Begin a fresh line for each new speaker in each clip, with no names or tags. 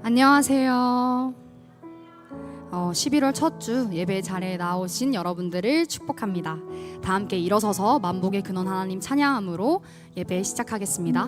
안녕하세요. 11월 첫 주 예배 자리에 나오신 여러분들을 축복합니다. 다 함께 일어서서 만복의 근원 하나님 찬양함으로 예배 시작하겠습니다.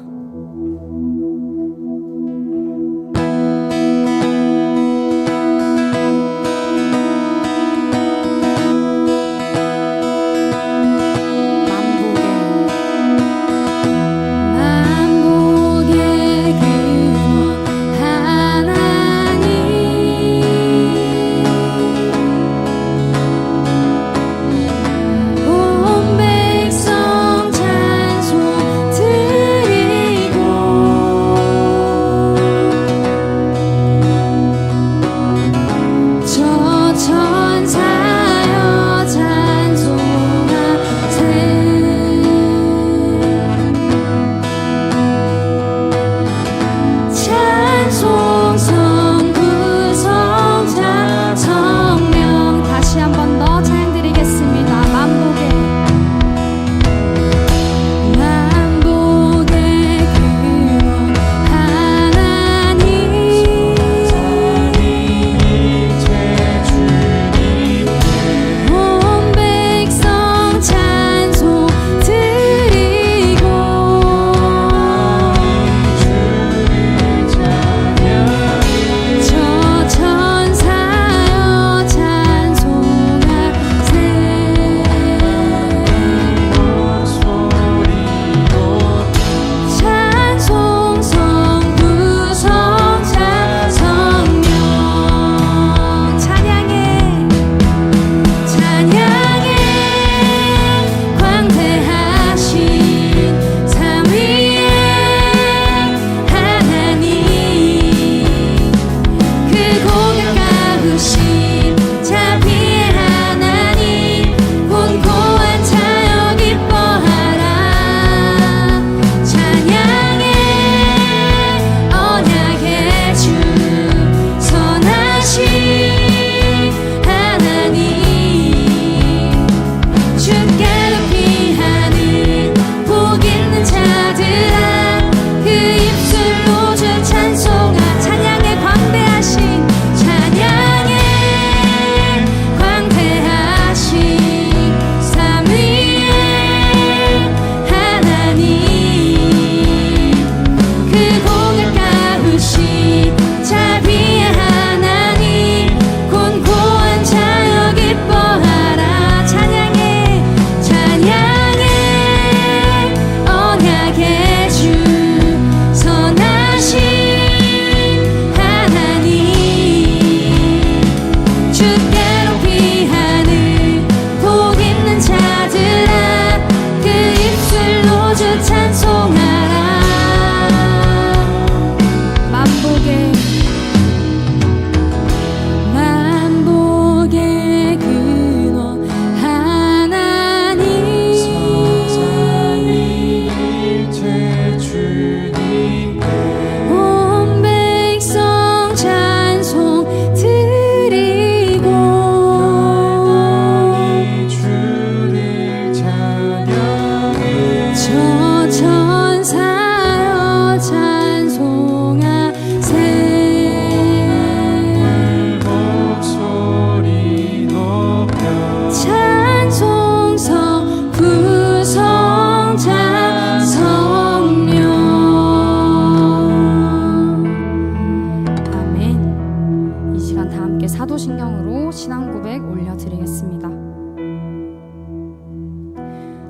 사도신경으로 신앙고백 올려드리겠습니다.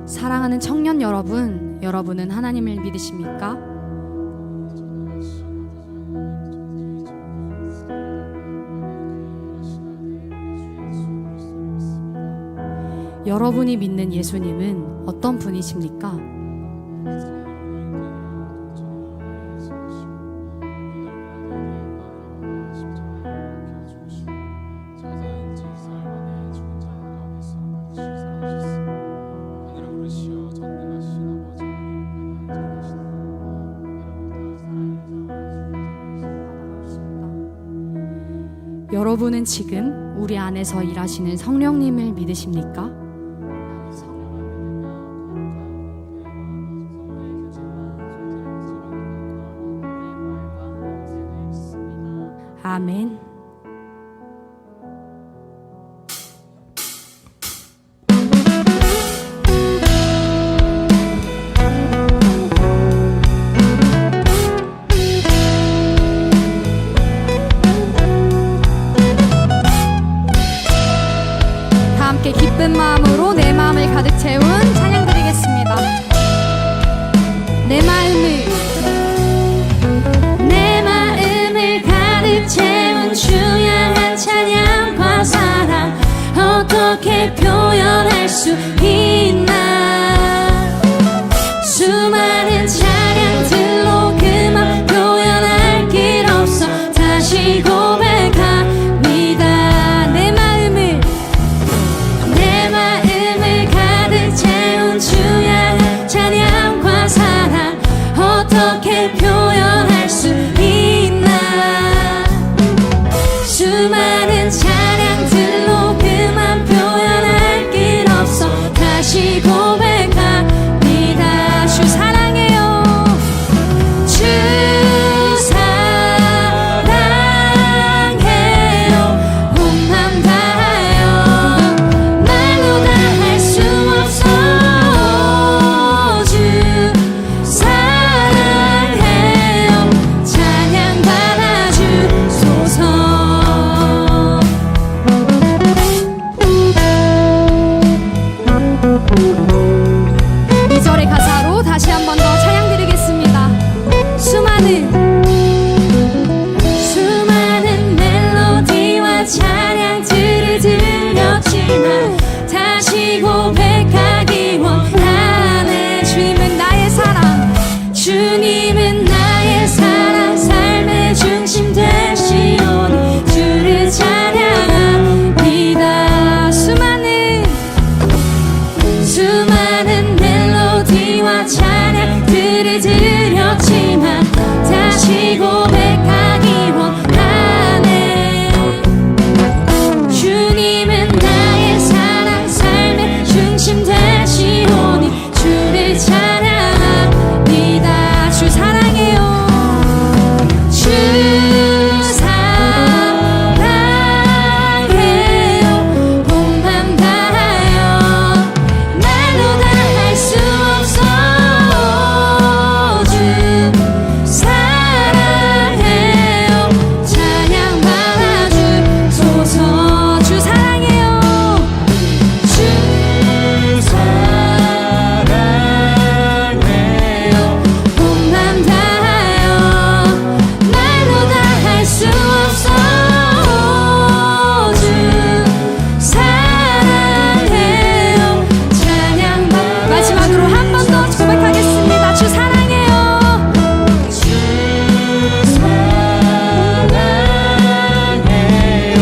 사랑하는 청년 여러분, 여러분은 하나님을 믿으십니까? 여러분이 믿는 예수님은 어떤 분이십니까? 여러분은 지금 우리 안에서 일하시는 성령님을 믿으십니까? 아멘. 다 함께 기쁜 마음으로 내 마음을 가득 채운 찬양 드리겠습니다. 내 마음을 가득 채운 주의 한 찬양과 사랑 어떻게 표현할 수 있나. 수많은 찬양들로 그만 표현할 길 없어 다시 고백합니다. 내 마음을 가득 채운 주의 한 찬양과 사랑 어떻게 표현할 수 있나. 수많은 찬양들로 그만 표현할 길 없어 다시 고백합니다. 주 사랑해요. 주 사랑해요. 온 맘 다하여 말로 다 할 수 없어. 주 사랑해요. 찬양 받아주소서. 이 절의 가사로 다시 한 번 더 찬양 드리겠습니다. 수많은 멜로디와 찬양들을 들렸지만 다시 고백하기 원하네. 주님은 나의 사랑 삶의 중심 되시오니 주를 찬양합니다. 수많은 멜로디와 찬양들을 드렸지만 다시 고백하기 원하네. 주님은 나의 사랑 삶의 중심 되시오니 주를 찬양합니다. 주 사랑해요. 주 사랑해요. 온 맘 다하여 말로 다 할 수 없어. 주 사랑해요. 찬양 받아주소서. 주 사랑해요. 주 사랑해요. 온 맘 다하여 말로 다 할 수 없어. 주 사랑해요. 찬양 마지막으로 한 번 더 고백하겠습니다. 주 사랑해요. 주 사랑해요.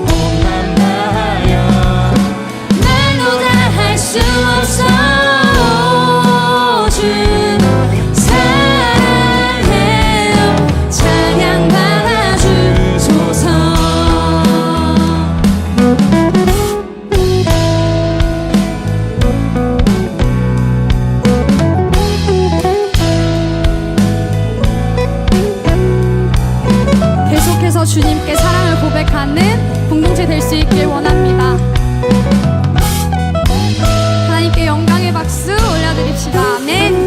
온 맘 다하여 말로 다 할 수 없어. 주 사랑해요. 찬양 받아주소서. 계속해서 주님께 사랑을 고백하는 공동체 될 수 있길 원합니다. 하나님께 영광의 박수 올려드립시다. 아멘.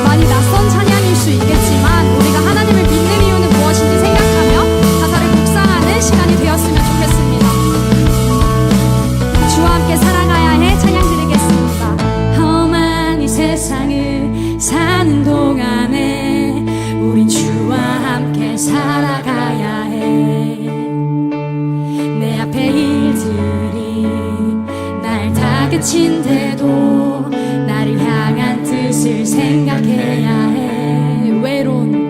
많이 낯선 찬양일 수 있겠지만 우리가 하나님을 믿는 이유는 무엇인지 생각하며 가사를 묵상하는 시간이 되었으면 좋겠습니다. 주와 함께 살아가야 해 찬양 드리겠습니다. 험한 이 세상을 사는 동안에 우린 주와 함께 살아가야 해. 내 앞에 일들이 날 다그친데도 나를 향한 뜻을 생각해야 해. 외로운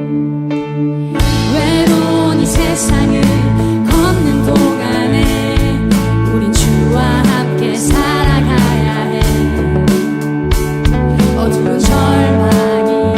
이 세상을 걷는 동안에 우린 주와 함께 살아가야 해. 어두운 절망이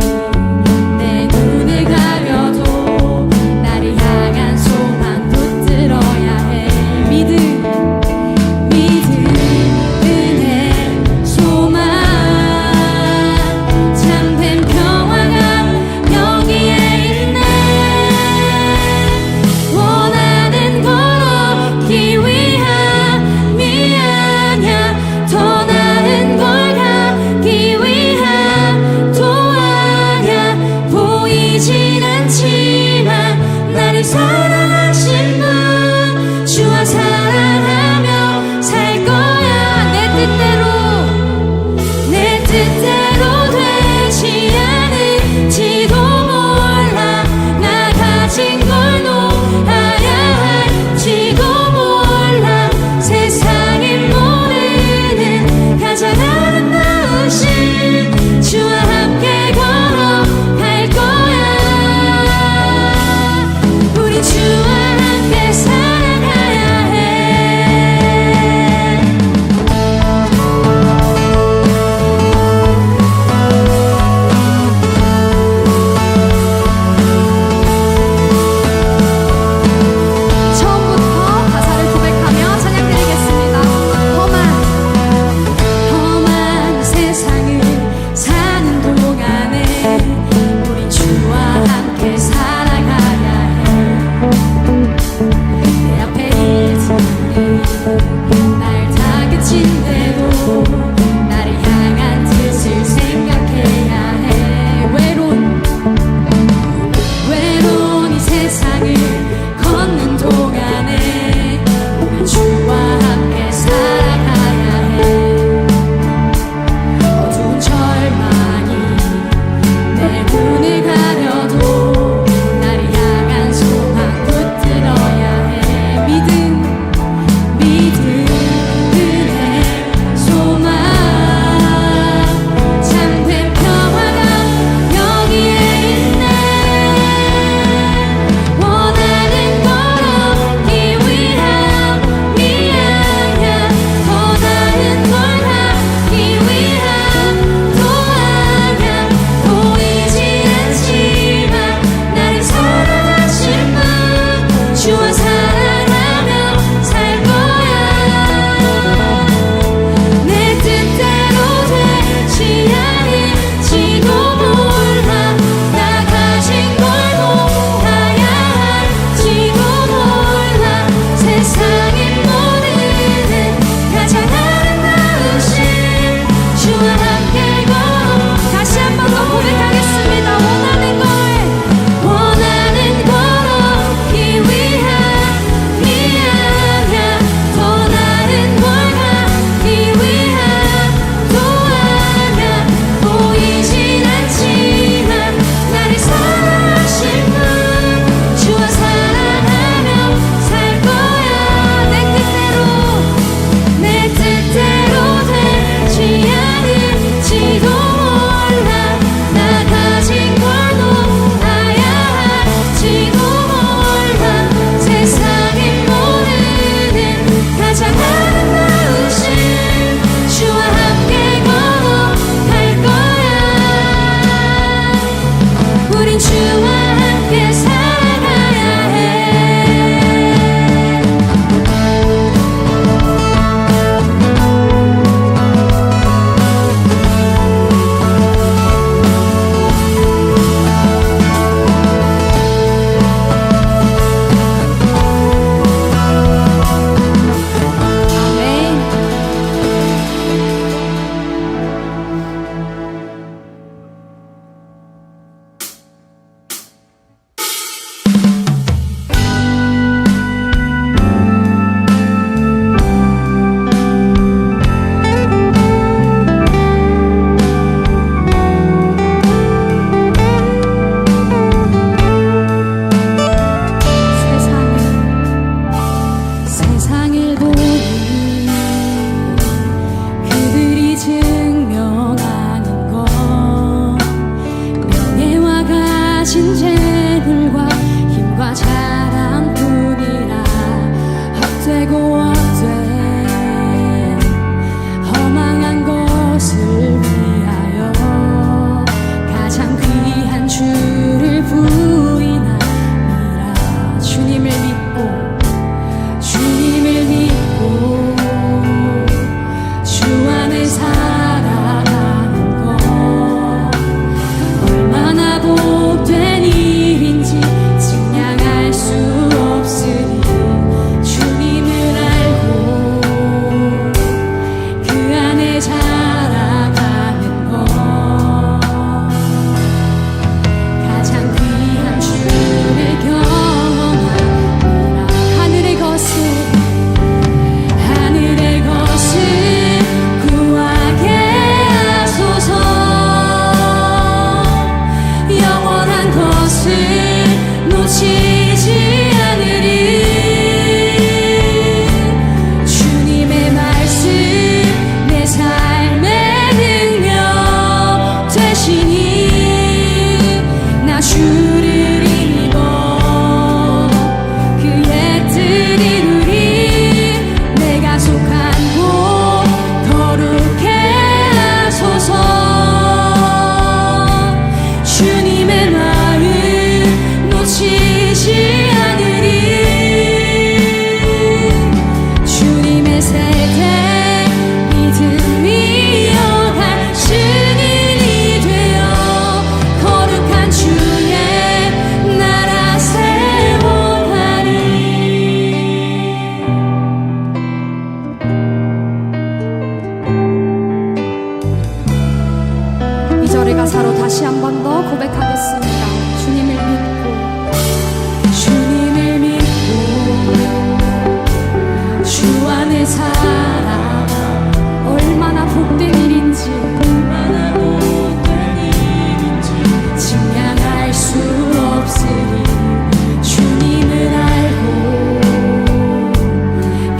마지막으로 다시 한 번 더 고백하겠습니다. 주님을 믿고 주 안에 살아 얼마나 복된 일인지 증량할 수 없으니 주님을 알고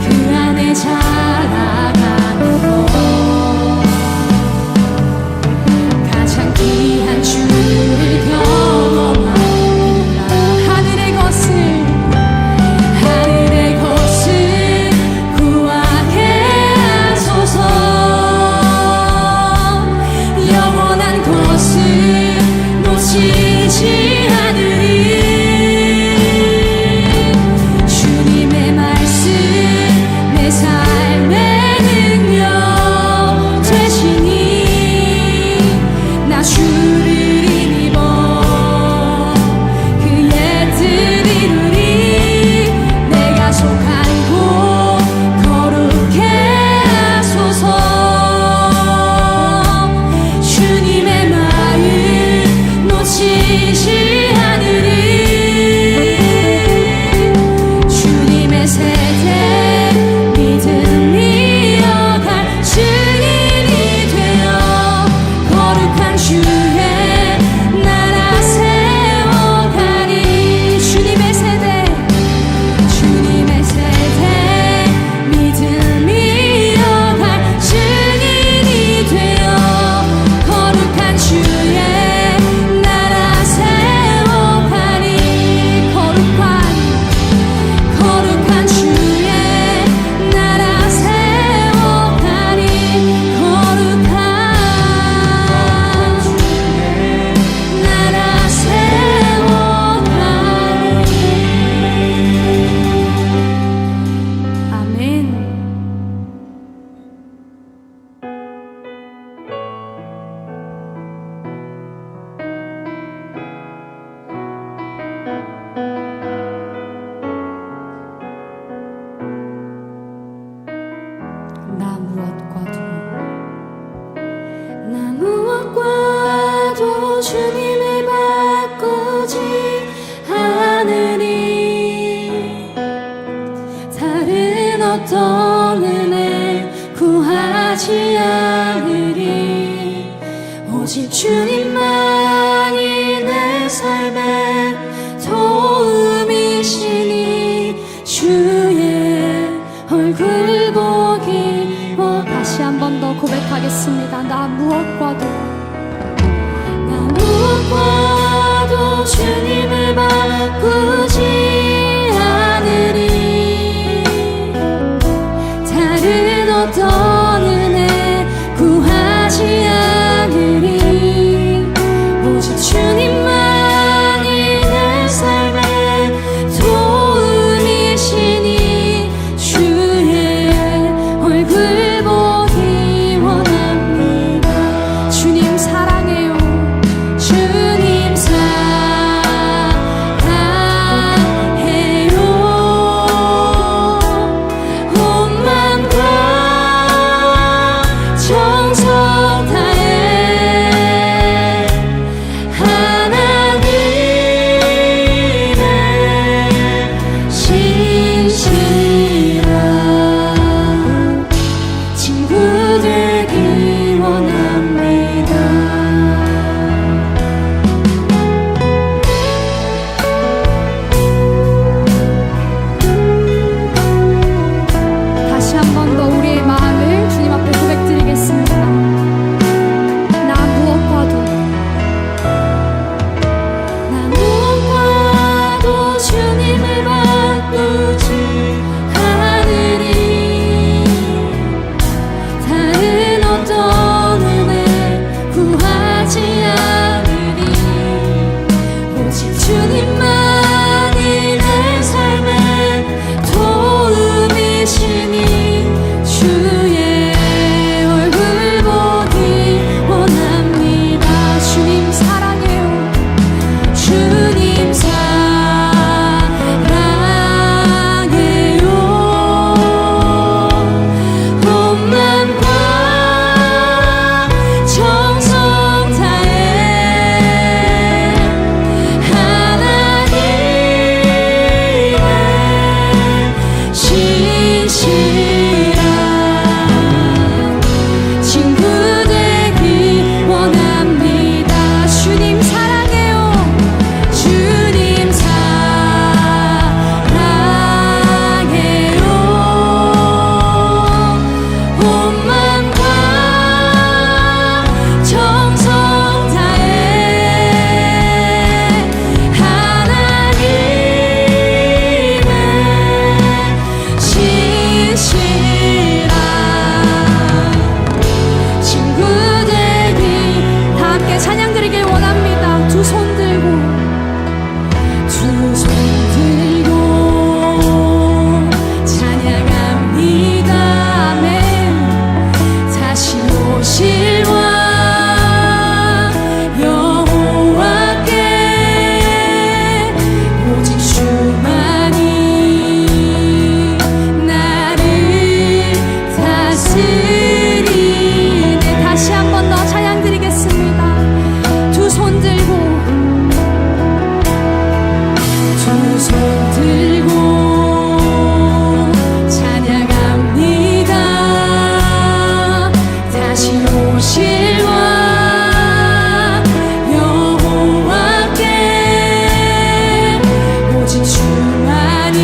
그 안에 자라가는 것 가장 귀한 주를 경험합니다. 하늘의 것을 구하게 하소서. 영원한 것을 놓치지 않으리. 주님의 말씀 내 삶의 능력 되시니 나 주를 힘입어 그의 뜻 이루리. 내가 속한 곳 거룩해 하소서. 주님의 마음 놓치지 않으리. 주님의 세대 믿음 이어갈 증인이 되어 거룩한 주의 나라 세워가리. 주님의 세대 믿음 이어갈 증인이 되어 거룩한 주의 나라 세워가리. 거룩한 주의 나라 세워가리. 거룩한 나라 세워가리. 아멘. 나 무엇과도 주님을 바꾸지 않으리. 다른 어떤 은혜 구하지 않으리. 오직 주님만이 내 삶의 도움이시니 주의 얼굴 보기 다시 한 번 더 고백하겠습니다. 나 무엇과도 주님을 바꾸지 않으리. 다른 어떤 은혜 구하지 않으리. 오직 주님만이 내 삶의 도움이시니 주의 얼굴 보기 원합니다. 주님 사랑해요. 주님 사랑해요. 드리길 원합니다. 두 손 들고 찬양합니다. 아멘. 다시 오실 왕 여호와께 오직 주만이 나를 다스리네. 다시 한 번 더 찬양 드리겠습니다. 두 손 들고 찬양합니다. 다시 오실 왕 여호와께 오직 주만이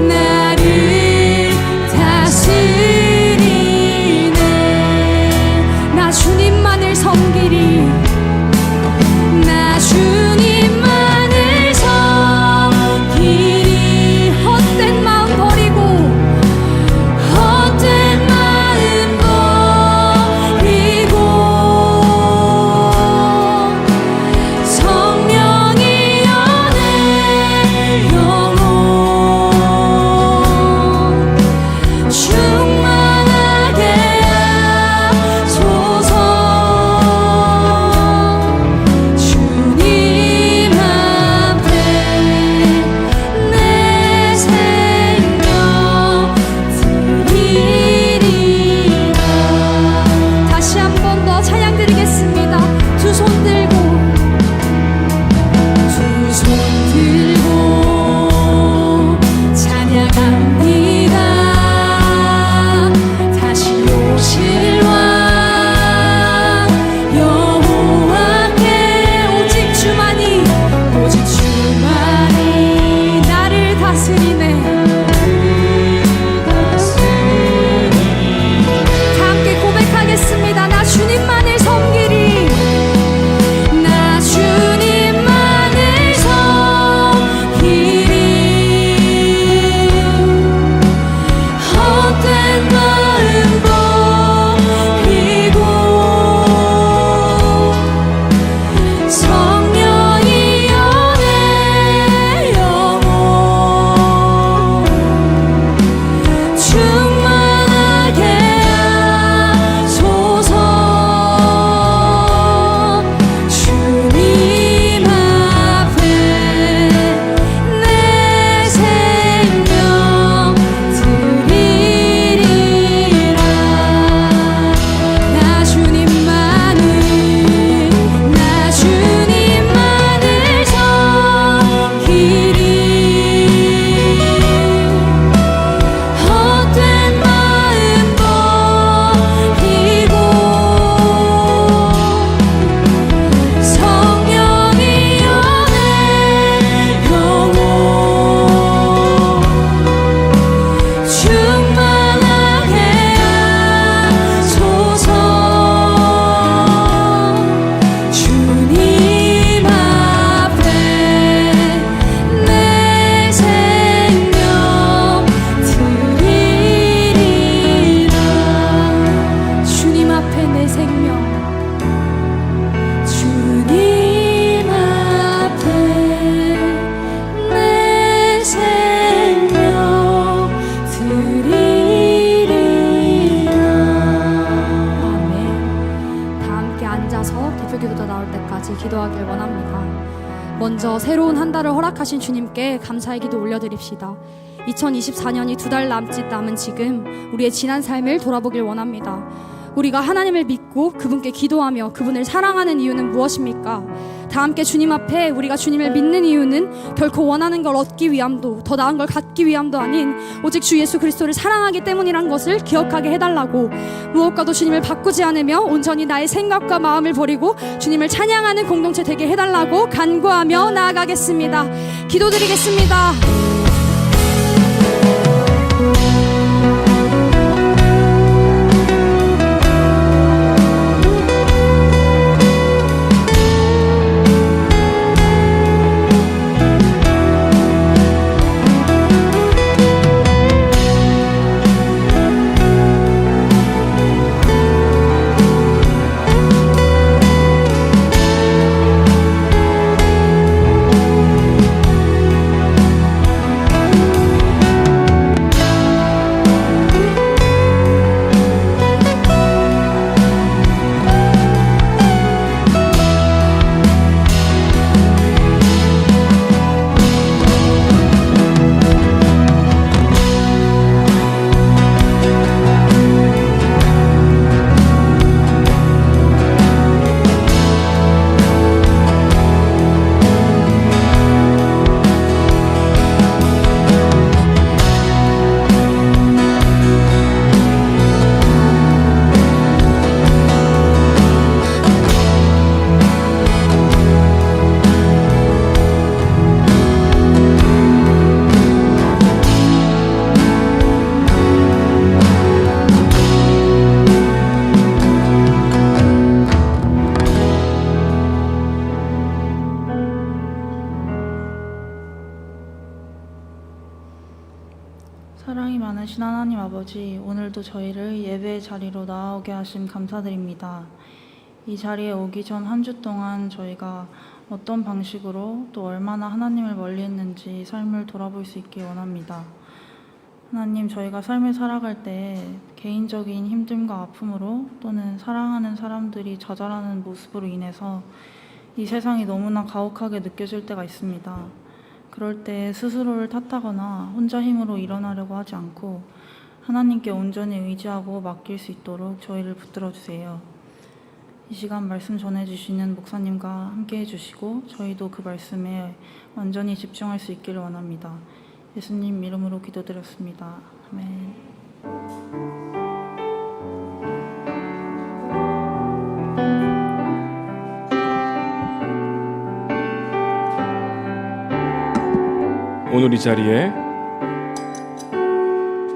나를 다스리네. 나 주님만을 섬기리. 나 주님만을 섬기리. 헛된 마음 버리고 헛된 마음 버리고 성령이여 내 영혼 충만하게 하소서. 주님 앞에 내 생명 드리리라. 다시 한 번 더 찬양 드리겠습니다. 두 손 들고 찬양합니다. 다시 오실 왕 여호와께 오직 주만이 나를 다스리네. 다 함께 고백하겠습니다. 나 주님만을 섬기리. 나 주님만을 섬기리. 헛된 마음 버리고 성령이여 내 영혼 충만하게 하소서. 주님 앞에 내 생명 드리리라. 나 주님만을 섬기리. 헛된 마음 버리고 성령이여 내 영혼 충만하게 하소서. 주님 앞에 내 생명 드리리라. 주님 앞에 내 생명, 주님 앞에 내 생명 드리리라. 아멘. 다 함께 앉아서 대표기도가 나올 때까지 기도하길 원합니다. 먼저 새로운 한 달을 허락하신 주님께 감사의 기도 올려드립시다. 2024년이 2달 남짓 남은 지금 우리의 지난 삶을 돌아보길 원합니다. 우리가 하나님을 믿고 그분께 기도하며 그분을 사랑하는 이유는 무엇입니까? 다 함께 주님 앞에 우리가 주님을 믿는 이유는 결코 원하는 걸 얻기 위함도 더 나은 걸 갖기 위함도 아닌 오직 주 예수 그리스도를 사랑하기 때문이란 것을 기억하게 해달라고, 무엇과도 주님을 바꾸지 않으며 온전히 나의 생각과 마음을 버리고 주님을 찬양하는 공동체 되게 해달라고 간구하며 나아가겠습니다. 기도드리겠습니다.
전능하신 하나님 아버지, 오늘도 저희를 예배의 자리로 나아오게 하심 감사드립니다. 이 자리에 오기 전 한 주 동안 저희가 어떤 방식으로 또 얼마나 하나님을 멀리했는지 삶을 돌아볼 수 있길 원합니다. 하나님, 저희가 삶을 살아갈 때 개인적인 힘듦과 아픔으로 또는 사랑하는 사람들이 좌절하는 모습으로 인해서 이 세상이 너무나 가혹하게 느껴질 때가 있습니다. 그럴 때 스스로를 탓하거나 혼자 힘으로 일어나려고 하지 않고 하나님께 온전히 의지하고 맡길 수 있도록 저희를 붙들어 주세요. 이 시간 말씀 전해주시는 목사님과 함께 해주시고 저희도 그 말씀에 완전히 집중할 수 있기를 원합니다. 예수님 이름으로 기도드렸습니다. 아멘.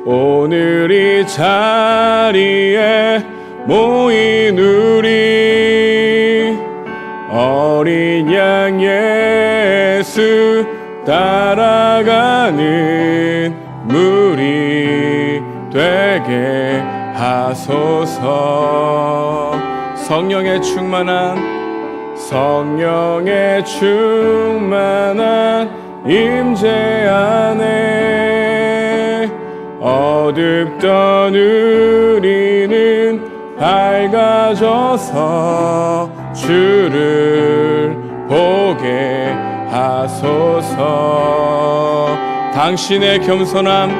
오늘 이 자리에 모인 우리 어린 양 예수 따라가는 무리 되게 하소서. 성령의 충만한 임재 안에 어둡던 우리는 밝아져서 주를 보게 하소서. 당신의 겸손함,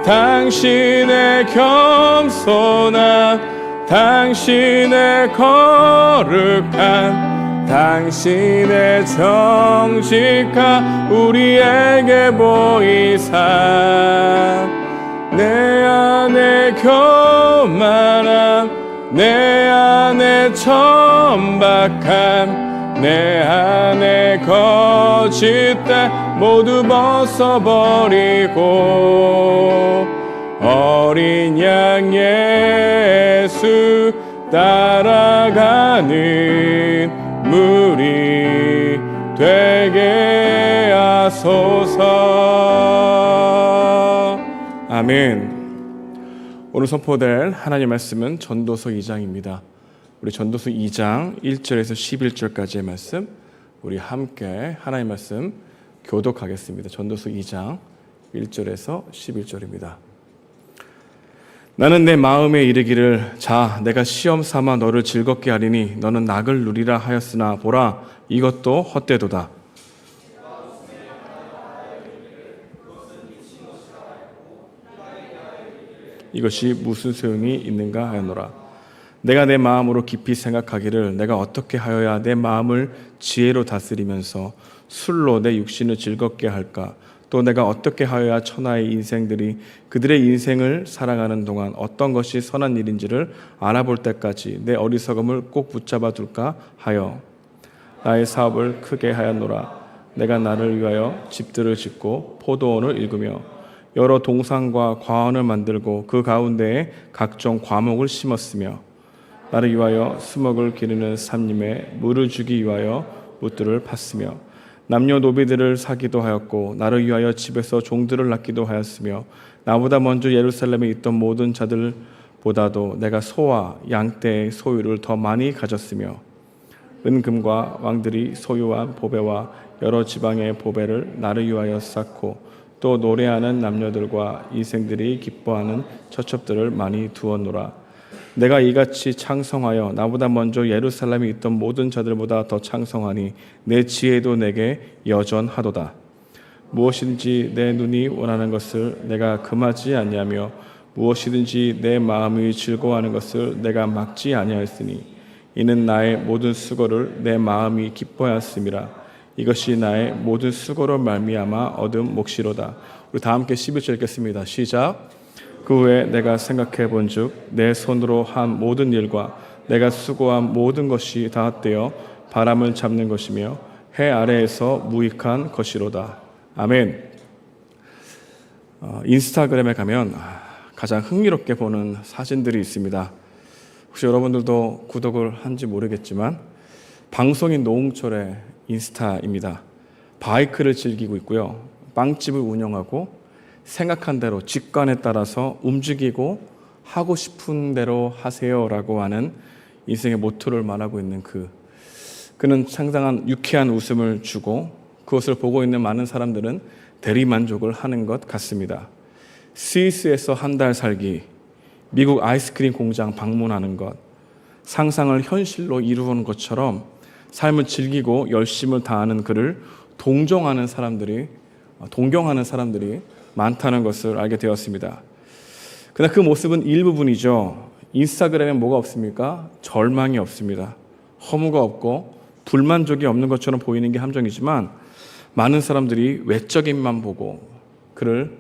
당신의 거룩함, 당신의 정직함 우리에게 보이사 내 안에 교만함, 내 안에 천박함, 내 안에 거짓됨 모두 벗어버리고 어린 양 예수 따라가는 무리 되게 하소서. 아멘. 오늘 선포될 하나님의 말씀은 전도서 2장입니다. 우리 전도서 2장 1절에서 11절까지의 말씀 우리 함께 하나님의 말씀 교독하겠습니다. 전도서 2장 1절에서 11절입니다. 나는 내 마음에 이르기를 자 내가 시험 삼아 너를 즐겁게 하리니 너는 낙을 누리라 하였으나 보라 이것도 헛되도다. 이것이 무슨 소용이 있는가 하였노라. 내가 내 마음으로 깊이 생각하기를 내가 어떻게 하여야 내 마음을 지혜로 다스리면서 술로 내 육신을 즐겁게 할까. 또 내가 어떻게 하여야 천하의 인생들이 그들의 인생을 살아가는 동안 어떤 것이 선한 일인지를 알아볼 때까지 내 어리석음을 꼭 붙잡아 둘까 하여 나의 사업을 크게 하였노라. 내가 나를 위하여 집들을 짓고 포도원을 일구며 여러 동산과 과원을 만들고 그 가운데에 각종 과목을 심었으며 나를 위하여 수목을 기르는 삼림에 물을 주기 위하여 묻들을 팠으며 남녀노비들을 사기도 하였고 나를 위하여 집에서 종들을 낳기도 하였으며 나보다 먼저 예루살렘에 있던 모든 자들보다도 내가 소와 양떼의 소유를 더 많이 가졌으며 은금과 왕들이 소유한 보배와 여러 지방의 보배를 나를 위하여 쌓고 또 노래하는 남녀들과 이생들이 기뻐하는 처첩들을 많이 두었노라. 내가 이같이 창성하여 나보다 먼저 예루살렘에 있던 모든 자들보다 더 창성하니 내 지혜도 내게 여전하도다. 무엇이든지 내 눈이 원하는 것을 내가 금하지 아니하며 무엇이든지 내 마음이 즐거워하는 것을 내가 막지 아니하였으니 이는 나의 모든 수고를 내 마음이 기뻐하였음이라. 이것이 나의 모든 수고로 말미암아 얻은 몫이로다. 우리 다 함께 11절 읽겠습니다. 시작. 그 후에 내가 생각해 본즉 내 손으로 한 모든 일과 내가 수고한 모든 것이 다 헛되어 바람을 잡는 것이며 해 아래에서 무익한 것이로다. 아멘. 인스타그램에 가면 가장 흥미롭게 보는 사진들이 있습니다. 혹시 여러분들도 구독을 한지 모르겠지만 방송인 노홍철의 인스타입니다. 바이크를 즐기고 있고요. 빵집을 운영하고 생각한 대로 직관에 따라서 움직이고 하고 싶은 대로 하세요라고 하는 인생의 모토를 말하고 있는 그는 상당한 유쾌한 웃음을 주고 그것을 보고 있는 많은 사람들은 대리만족을 하는 것 같습니다. 스위스에서 한 달 살기, 미국 아이스크림 공장 방문하는 것, 상상을 현실로 이루는 것처럼 삶을 즐기고 열심을 다하는 그를 동경하는 사람들이 많다는 것을 알게 되었습니다. 그러나 그 모습은 일부분이죠. 인스타그램에 뭐가 없습니까? 절망이 없습니다. 허무가 없고 불만족이 없는 것처럼 보이는 게 함정이지만 많은 사람들이 외적인만 보고 그를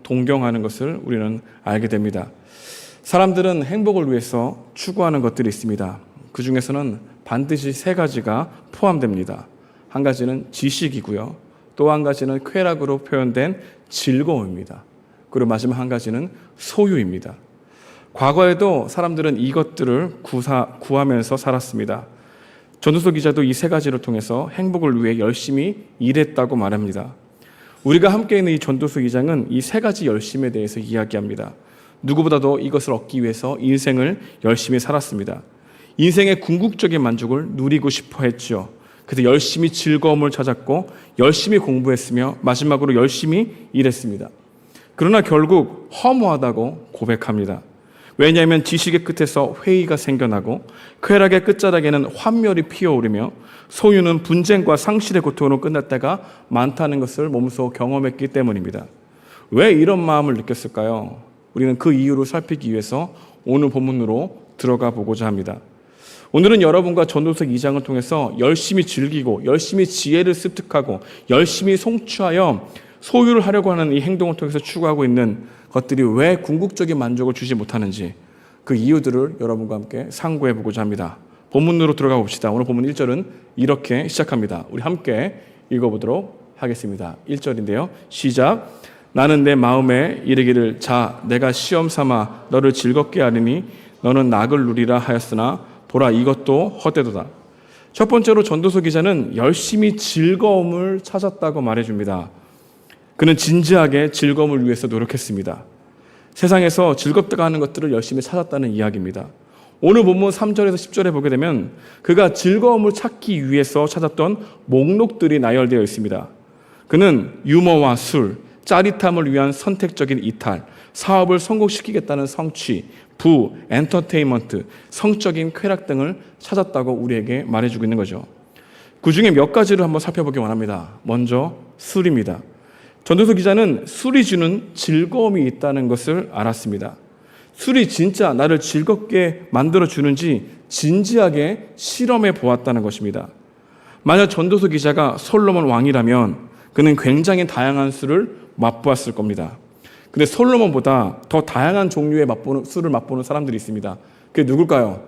동경하는 것을 우리는 알게 됩니다. 사람들은 행복을 위해서 추구하는 것들이 있습니다. 그 중에서는 반드시 3가지가 포함됩니다. 한 가지는 지식이고요. 또 한 가지는 쾌락으로 표현된 즐거움입니다. 그리고 마지막 한 가지는 소유입니다. 과거에도 사람들은 이것들을 구하면서 살았습니다. 전도서 기자도 이 3가지를 통해서 행복을 위해 열심히 일했다고 말합니다. 우리가 함께 있는 이 전도서 기장은 이 3가지 열심에 대해서 이야기합니다. 누구보다도 이것을 얻기 위해서 인생을 열심히 살았습니다. 인생의 궁극적인 만족을 누리고 싶어 했죠. 그래서 열심히 즐거움을 찾았고 열심히 공부했으며 마지막으로 열심히 일했습니다. 그러나 결국 허무하다고 고백합니다. 왜냐하면 지식의 끝에서 회의가 생겨나고 쾌락의 끝자락에는 환멸이 피어오르며 소유는 분쟁과 상실의 고통으로 끝날 때가 많다는 것을 몸소 경험했기 때문입니다. 왜 이런 마음을 느꼈을까요? 우리는 그 이유를 살피기 위해서 오늘 본문으로 들어가 보고자 합니다. 오늘은 여러분과 전도서 2장을 통해서 열심히 즐기고 열심히 지혜를 습득하고 열심히 성취하여 소유를 하려고 하는 이 행동을 통해서 추구하고 있는 것들이 왜 궁극적인 만족을 주지 못하는지 그 이유들을 여러분과 함께 상고해 보고자 합니다. 본문으로 들어가 봅시다. 오늘 본문 1절은 이렇게 시작합니다. 우리 함께 읽어보도록 하겠습니다. 1절인데요. 시작. 나는 내 마음에 이르기를 자 내가 시험 삼아 너를 즐겁게 하리니 너는 낙을 누리라 하였으나 보라 이것도 헛되도다. 첫 번째로 전도서 기자는 열심히 즐거움을 찾았다고 말해줍니다. 그는 진지하게 즐거움을 위해서 노력했습니다. 세상에서 즐겁다고 하는 것들을 열심히 찾았다는 이야기입니다. 오늘 본문 3절에서 10절에 보게 되면 그가 즐거움을 찾기 위해서 찾았던 목록들이 나열되어 있습니다. 그는 유머와 술, 짜릿함을 위한 선택적인 이탈, 사업을 성공시키겠다는 성취, 부, 엔터테인먼트, 성적인 쾌락 등을 찾았다고 우리에게 말해주고 있는 거죠. 그 중에 몇 가지를 한번 살펴보기 원합니다. 먼저 술입니다. 전도서 기자는 술이 주는 즐거움이 있다는 것을 알았습니다. 술이 진짜 나를 즐겁게 만들어주는지 진지하게 실험해 보았다는 것입니다. 만약 전도서 기자가 솔로몬 왕이라면 그는 굉장히 다양한 술을 맛보았을 겁니다. 근데 솔로몬보다 더 다양한 종류의 술을 맛보는 사람들이 있습니다. 그게 누굴까요?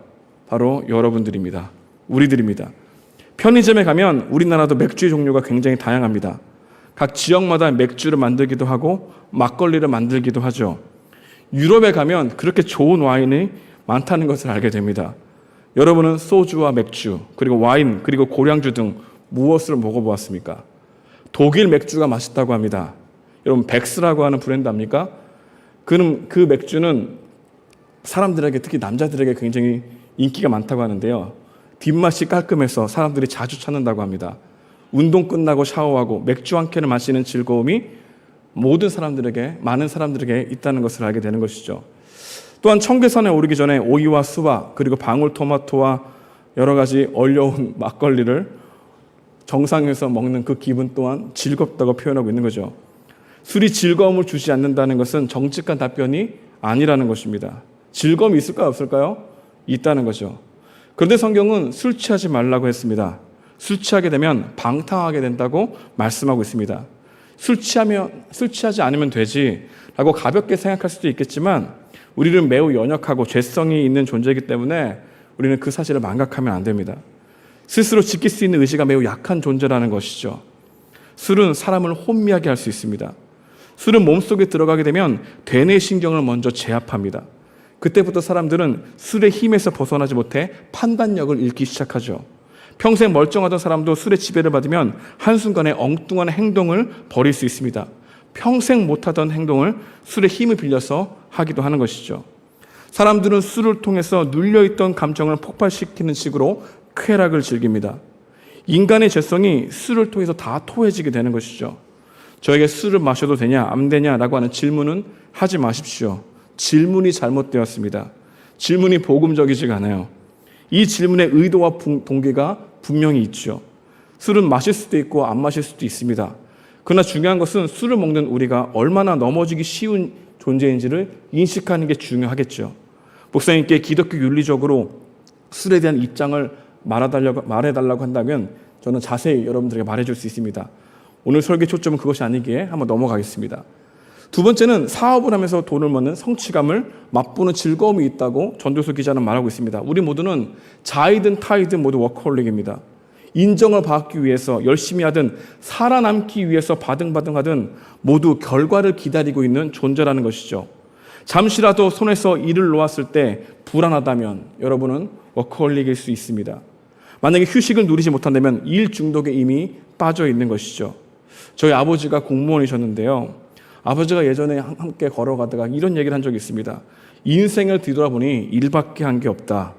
바로 여러분들입니다. 우리들입니다. 편의점에 가면 우리나라도 맥주의 종류가 굉장히 다양합니다. 각 지역마다 맥주를 만들기도 하고 막걸리를 만들기도 하죠. 유럽에 가면 그렇게 좋은 와인이 많다는 것을 알게 됩니다. 여러분은 소주와 맥주, 그리고 와인, 그리고 고량주 등 무엇을 먹어보았습니까? 독일 맥주가 맛있다고 합니다. 여러분 백스라고 하는 브랜드 압니까? 그 맥주는 사람들에게 특히 남자들에게 굉장히 인기가 많다고 하는데요. 뒷맛이 깔끔해서 사람들이 자주 찾는다고 합니다. 운동 끝나고 샤워하고 맥주 한 캔을 마시는 즐거움이 많은 사람들에게 있다는 것을 알게 되는 것이죠. 또한 청계산에 오르기 전에 오이와 수박 그리고 방울토마토와 여러 가지 얼려온 막걸리를 정상에서 먹는 그 기분 또한 즐겁다고 표현하고 있는 거죠. 술이 즐거움을 주지 않는다는 것은 정직한 답변이 아니라는 것입니다. 즐거움이 있을까요? 없을까요? 있다는 거죠. 그런데 성경은 술 취하지 말라고 했습니다. 술 취하게 되면 방탕하게 된다고 말씀하고 있습니다. 술 취하지 않으면 되지 라고 가볍게 생각할 수도 있겠지만 우리는 매우 연약하고 죄성이 있는 존재이기 때문에 우리는 그 사실을 망각하면 안 됩니다. 스스로 지킬 수 있는 의지가 매우 약한 존재라는 것이죠. 술은 사람을 혼미하게 할 수 있습니다. 술은 몸속에 들어가게 되면 대뇌 신경을 먼저 제압합니다. 그때부터 사람들은 술의 힘에서 벗어나지 못해 판단력을 잃기 시작하죠. 평생 멀쩡하던 사람도 술의 지배를 받으면 한순간에 엉뚱한 행동을 벌일 수 있습니다. 평생 못하던 행동을 술의 힘을 빌려서 하기도 하는 것이죠. 사람들은 술을 통해서 눌려있던 감정을 폭발시키는 식으로 쾌락을 즐깁니다. 인간의 죄성이 술을 통해서 다 토해지게 되는 것이죠. 저에게 술을 마셔도 되냐 안 되냐라고 하는 질문은 하지 마십시오. 질문이 잘못되었습니다. 질문이 복음적이지가 않아요. 이 질문의 의도와 동기가 분명히 있죠. 술은 마실 수도 있고 안 마실 수도 있습니다. 그러나 중요한 것은 술을 먹는 우리가 얼마나 넘어지기 쉬운 존재인지를 인식하는 게 중요하겠죠. 목사님께 기독교 윤리적으로 술에 대한 입장을 말해달라고 한다면 저는 자세히 여러분들에게 말해줄 수 있습니다. 오늘 설교 초점은 그것이 아니기에 한번 넘어가겠습니다. 두 번째는 사업을 하면서 돈을 버는 성취감을 맛보는 즐거움이 있다고 전도서 기자는 말하고 있습니다. 우리 모두는 자이든 타이든 모두 워커홀릭입니다. 인정을 받기 위해서 열심히 하든 살아남기 위해서 바등바등하든 모두 결과를 기다리고 있는 존재라는 것이죠. 잠시라도 손에서 일을 놓았을 때 불안하다면 여러분은 워커홀릭일 수 있습니다. 만약에 휴식을 누리지 못한다면 일 중독에 이미 빠져 있는 것이죠. 저희 아버지가 공무원이셨는데요. 아버지가 예전에 함께 걸어가다가 이런 얘기를 한 적이 있습니다. 인생을 뒤돌아보니 일밖에 한 게 없다.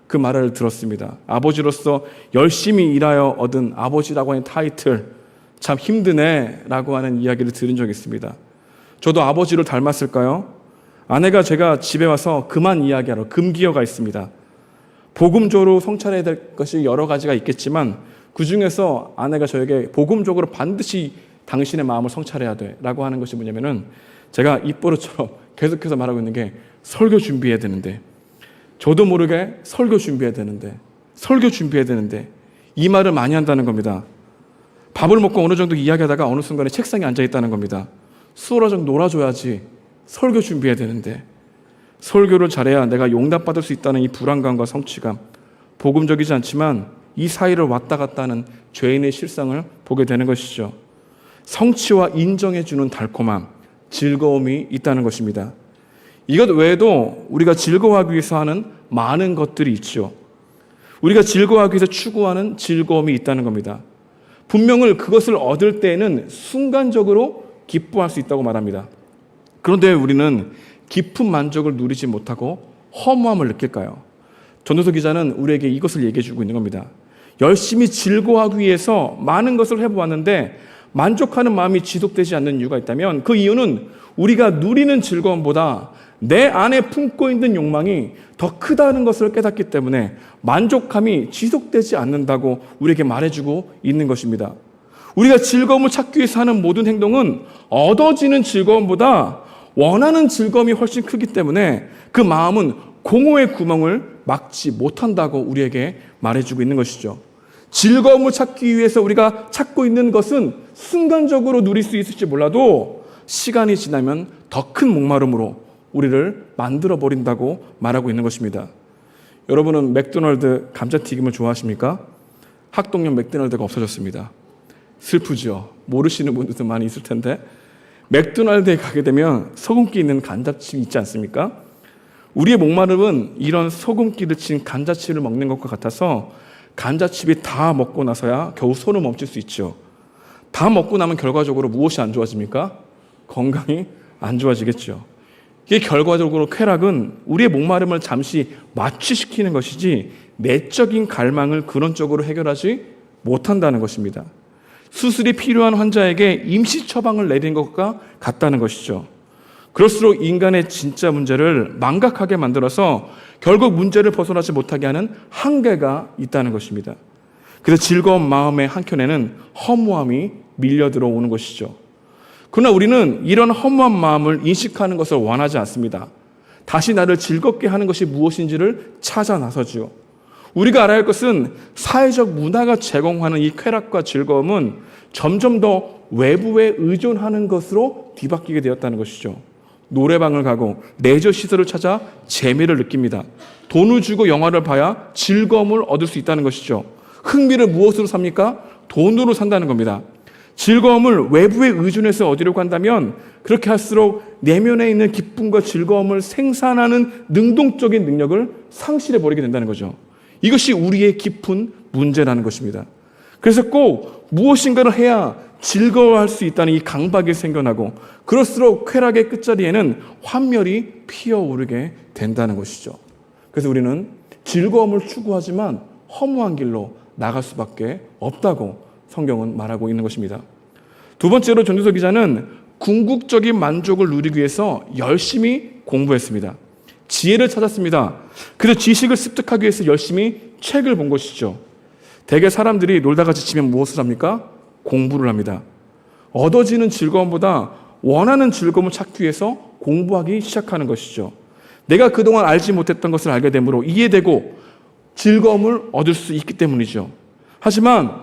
그 말을 들었습니다. 아버지로서 열심히 일하여 얻은 아버지라고 하는 타이틀 참 힘드네 라고 하는 이야기를 들은 적이 있습니다. 저도 아버지를 닮았을까요? 아내가 제가 집에 와서 그만 이야기하러 금기어가 있습니다. 복음적으로 성찰해야 될 것이 여러 가지가 있겠지만 그 중에서 아내가 저에게 복음적으로 반드시 당신의 마음을 성찰해야 돼 라고 하는 것이 뭐냐면은 제가 입버릇처럼 계속해서 말하고 있는 게 설교 준비해야 되는데 저도 모르게 설교 준비해야 되는데 이 말을 많이 한다는 겁니다. 밥을 먹고 어느 정도 이야기하다가 어느 순간에 책상에 앉아 있다는 겁니다. 수어라 좀 놀아줘야지 설교 준비해야 되는데 설교를 잘해야 내가 용납받을 수 있다는 이 불안감과 성취감, 복음적이지 않지만 이 사이를 왔다 갔다 하는 죄인의 실상을 보게 되는 것이죠. 성취와 인정해주는 달콤함, 즐거움이 있다는 것입니다. 이것 외에도 우리가 즐거워하기 위해서 하는 많은 것들이 있죠. 우리가 즐거워하기 위해서 추구하는 즐거움이 있다는 겁니다. 분명히 그것을 얻을 때에는 순간적으로 기뻐할 수 있다고 말합니다. 그런데 우리는 깊은 만족을 누리지 못하고 허무함을 느낄까요? 전도서 기자는 우리에게 이것을 얘기해 주고 있는 겁니다. 열심히 즐거워하기 위해서 많은 것을 해보았는데 만족하는 마음이 지속되지 않는 이유가 있다면 그 이유는 우리가 누리는 즐거움보다 내 안에 품고 있는 욕망이 더 크다는 것을 깨닫기 때문에 만족감이 지속되지 않는다고 우리에게 말해주고 있는 것입니다. 우리가 즐거움을 찾기 위해서 하는 모든 행동은 얻어지는 즐거움보다 원하는 즐거움이 훨씬 크기 때문에 그 마음은 공허의 구멍을 막지 못한다고 우리에게 말해주고 있는 것이죠. 즐거움을 찾기 위해서 우리가 찾고 있는 것은 순간적으로 누릴 수 있을지 몰라도 시간이 지나면 더 큰 목마름으로 우리를 만들어버린다고 말하고 있는 것입니다. 여러분은 맥도날드 감자튀김을 좋아하십니까? 학동역 맥도날드가 없어졌습니다. 슬프죠. 모르시는 분들도 많이 있을 텐데 맥도날드에 가게 되면 소금기 있는 감자칩이 있지 않습니까? 우리의 목마름은 이런 소금기를 친 감자칩을 먹는 것과 같아서 감자칩이 다 먹고 나서야 겨우 손을 멈출 수 있죠. 다 먹고 나면 결과적으로 무엇이 안 좋아집니까? 건강이 안 좋아지겠죠. 이게 결과적으로 쾌락은 우리의 목마름을 잠시 마취시키는 것이지 내적인 갈망을 근원적으로 해결하지 못한다는 것입니다. 수술이 필요한 환자에게 임시 처방을 내리는 것과 같다는 것이죠. 그럴수록 인간의 진짜 문제를 망각하게 만들어서 결국 문제를 벗어나지 못하게 하는 한계가 있다는 것입니다. 그래서 즐거운 마음의 한켠에는 허무함이 밀려 들어오는 것이죠. 그러나 우리는 이런 허무한 마음을 인식하는 것을 원하지 않습니다. 다시 나를 즐겁게 하는 것이 무엇인지를 찾아 나서죠. 우리가 알아야 할 것은 사회적 문화가 제공하는 이 쾌락과 즐거움은 점점 더 외부에 의존하는 것으로 뒤바뀌게 되었다는 것이죠. 노래방을 가고 레저 시설을 찾아 재미를 느낍니다. 돈을 주고 영화를 봐야 즐거움을 얻을 수 있다는 것이죠. 흥미를 무엇으로 삽니까? 돈으로 산다는 겁니다. 즐거움을 외부에 의존해서 얻으려고 한다면 그렇게 할수록 내면에 있는 기쁨과 즐거움을 생산하는 능동적인 능력을 상실해버리게 된다는 거죠. 이것이 우리의 깊은 문제라는 것입니다. 그래서 꼭 무엇인가를 해야 즐거워할 수 있다는 이 강박이 생겨나고 그럴수록 쾌락의 끝자리에는 환멸이 피어오르게 된다는 것이죠. 그래서 우리는 즐거움을 추구하지만 허무한 길로 나갈 수밖에 없다고 성경은 말하고 있는 것입니다. 두 번째로 전도서 기자는 궁극적인 만족을 누리기 위해서 열심히 공부했습니다. 지혜를 찾았습니다. 그래서 지식을 습득하기 위해서 열심히 책을 본 것이죠. 대개 사람들이 놀다가 지치면 무엇을 합니까? 공부를 합니다. 얻어지는 즐거움보다 원하는 즐거움을 찾기 위해서 공부하기 시작하는 것이죠. 내가 그동안 알지 못했던 것을 알게 되므로 이해되고 즐거움을 얻을 수 있기 때문이죠. 하지만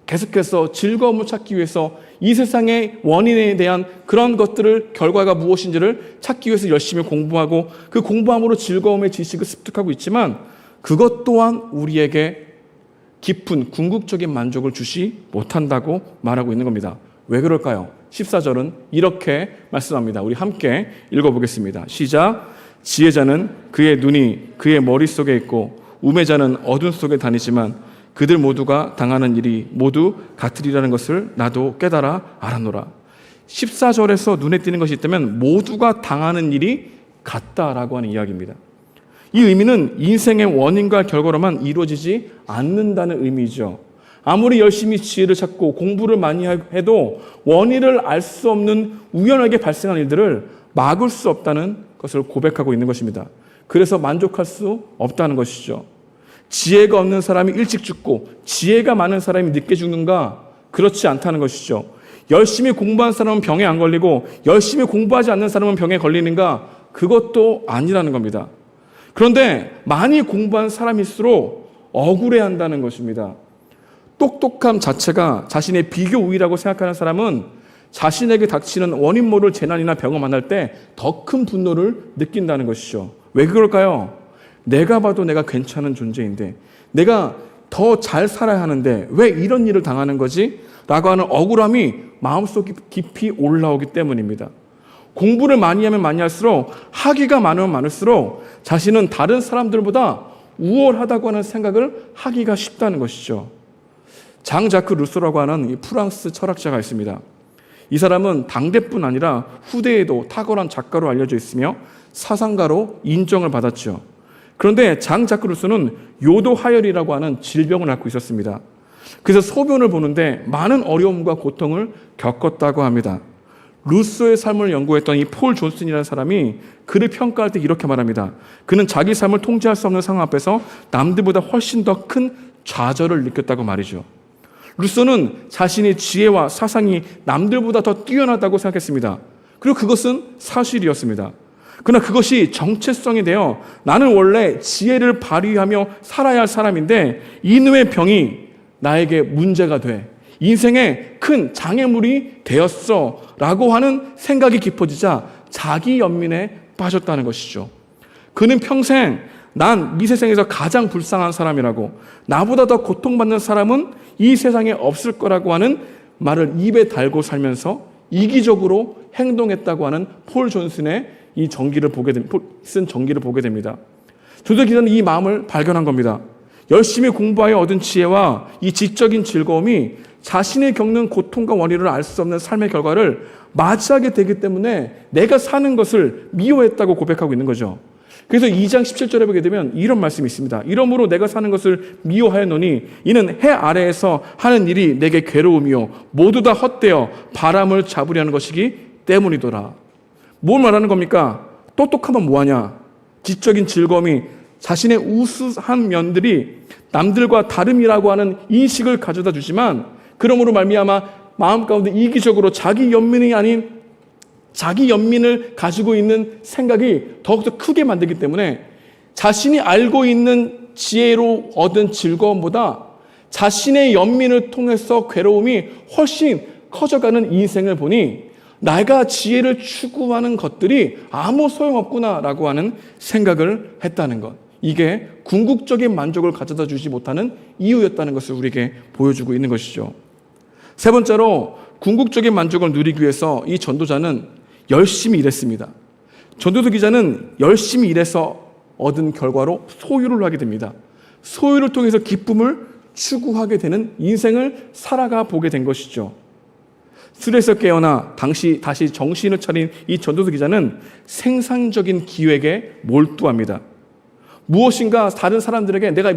계속해서 즐거움을 찾기 위해서 이 세상의 원인에 대한 그런 것들을 결과가 무엇인지를 찾기 위해서 열심히 공부하고 그 공부함으로 즐거움의 지식을 습득하고 있지만 그것 또한 우리에게 깊은 궁극적인 만족을 주지 못한다고 말하고 있는 겁니다. 왜 그럴까요? 14절은 이렇게 말씀합니다. 우리 함께 읽어보겠습니다. 시작. 지혜자는 그의 눈이 그의 머릿속에 있고 우매자는 어둠 속에 다니지만 그들 모두가 당하는 일이 모두 같으리라는 것을 나도 깨달아 알았노라. 14절에서 눈에 띄는 것이 있다면 모두가 당하는 일이 같다라고 하는 이야기입니다. 이 의미는 인생의 원인과 결과로만 이루어지지 않는다는 의미죠. 아무리 열심히 지혜를 찾고 공부를 많이 해도 원인을 알 수 없는 우연하게 발생한 일들을 막을 수 없다는 것을 고백하고 있는 것입니다. 그래서 만족할 수 없다는 것이죠. 지혜가 없는 사람이 일찍 죽고 지혜가 많은 사람이 늦게 죽는가? 그렇지 않다는 것이죠. 열심히 공부한 사람은 병에 안 걸리고 열심히 공부하지 않는 사람은 병에 걸리는가? 그것도 아니라는 겁니다. 그런데 많이 공부한 사람일수록 억울해한다는 것입니다. 똑똑함 자체가 자신의 비교 우위라고 생각하는 사람은 자신에게 닥치는 원인 모를 재난이나 병을 만날 때 더 큰 분노를 느낀다는 것이죠. 왜 그럴까요? 내가 봐도 내가 괜찮은 존재인데 내가 더 잘 살아야 하는데 왜 이런 일을 당하는 거지? 라고 하는 억울함이 마음속 깊이 올라오기 때문입니다. 공부를 많이 하면 많이 할수록 학위가 많으면 많을수록 자신은 다른 사람들보다 우월하다고 하는 생각을 하기가 쉽다는 것이죠. 장 자크 루소라고 하는 이 프랑스 철학자가 있습니다. 이 사람은 당대뿐 아니라 후대에도 탁월한 작가로 알려져 있으며 사상가로 인정을 받았죠. 그런데 장 자크 루소는 요도하열이라고 하는 질병을 앓고 있었습니다. 그래서 소변을 보는데 많은 어려움과 고통을 겪었다고 합니다. 루소의 삶을 연구했던 이 폴 존슨이라는 사람이 그를 평가할 때 이렇게 말합니다. 그는 자기 삶을 통제할 수 없는 상황 앞에서 남들보다 훨씬 더 큰 좌절을 느꼈다고 말이죠. 루소는 자신의 지혜와 사상이 남들보다 더 뛰어나다고 생각했습니다. 그리고 그것은 사실이었습니다. 그러나 그것이 정체성이 되어 나는 원래 지혜를 발휘하며 살아야 할 사람인데 이놈의 병이 나에게 문제가 돼. 인생에 큰 장애물이 되었어 라고 하는 생각이 깊어지자 자기 연민에 빠졌다는 것이죠. 그는 평생 난 이 세상에서 가장 불쌍한 사람이라고 나보다 더 고통받는 사람은 이 세상에 없을 거라고 하는 말을 입에 달고 살면서 이기적으로 행동했다고 하는 폴 존슨의 이 쓴 전기를 보게 됩니다. 전도 기자는 이 마음을 발견한 겁니다. 열심히 공부하여 얻은 지혜와 이 지적인 즐거움이 자신이 겪는 고통과 원인을 알 수 없는 삶의 결과를 맞이하게 되기 때문에 내가 사는 것을 미워했다고 고백하고 있는 거죠. 그래서 2장 17절에 보게 되면 이런 말씀이 있습니다. 이러므로 내가 사는 것을 미워하였노니 이는 해 아래에서 하는 일이 내게 괴로움이요 모두 다 헛되어 바람을 잡으려는 것이기 때문이더라. 뭘 말하는 겁니까? 똑똑하면 뭐하냐? 지적인 즐거움이 자신의 우수한 면들이 남들과 다름이라고 하는 인식을 가져다 주지만 그러므로 말미암아 마음 가운데 이기적으로 자기 연민이 아닌 자기 연민을 가지고 있는 생각이 더욱더 크게 만들기 때문에 자신이 알고 있는 지혜로 얻은 즐거움보다 자신의 연민을 통해서 괴로움이 훨씬 커져가는 인생을 보니 내가 지혜를 추구하는 것들이 아무 소용없구나라고 하는 생각을 했다는 것. 이게 궁극적인 만족을 가져다 주지 못하는 이유였다는 것을 우리에게 보여주고 있는 것이죠. 세 번째로 궁극적인 만족을 누리기 위해서 이 전도자는 열심히 일했습니다. 전도서 기자는 열심히 일해서 얻은 결과로 소유를 하게 됩니다. 소유를 통해서 기쁨을 추구하게 되는 인생을 살아가 보게 된 것이죠. 술에서 깨어나 다시 정신을 차린 이 전도서 기자는 생산적인 기획에 몰두합니다. 무엇인가 다른 사람들에게 내가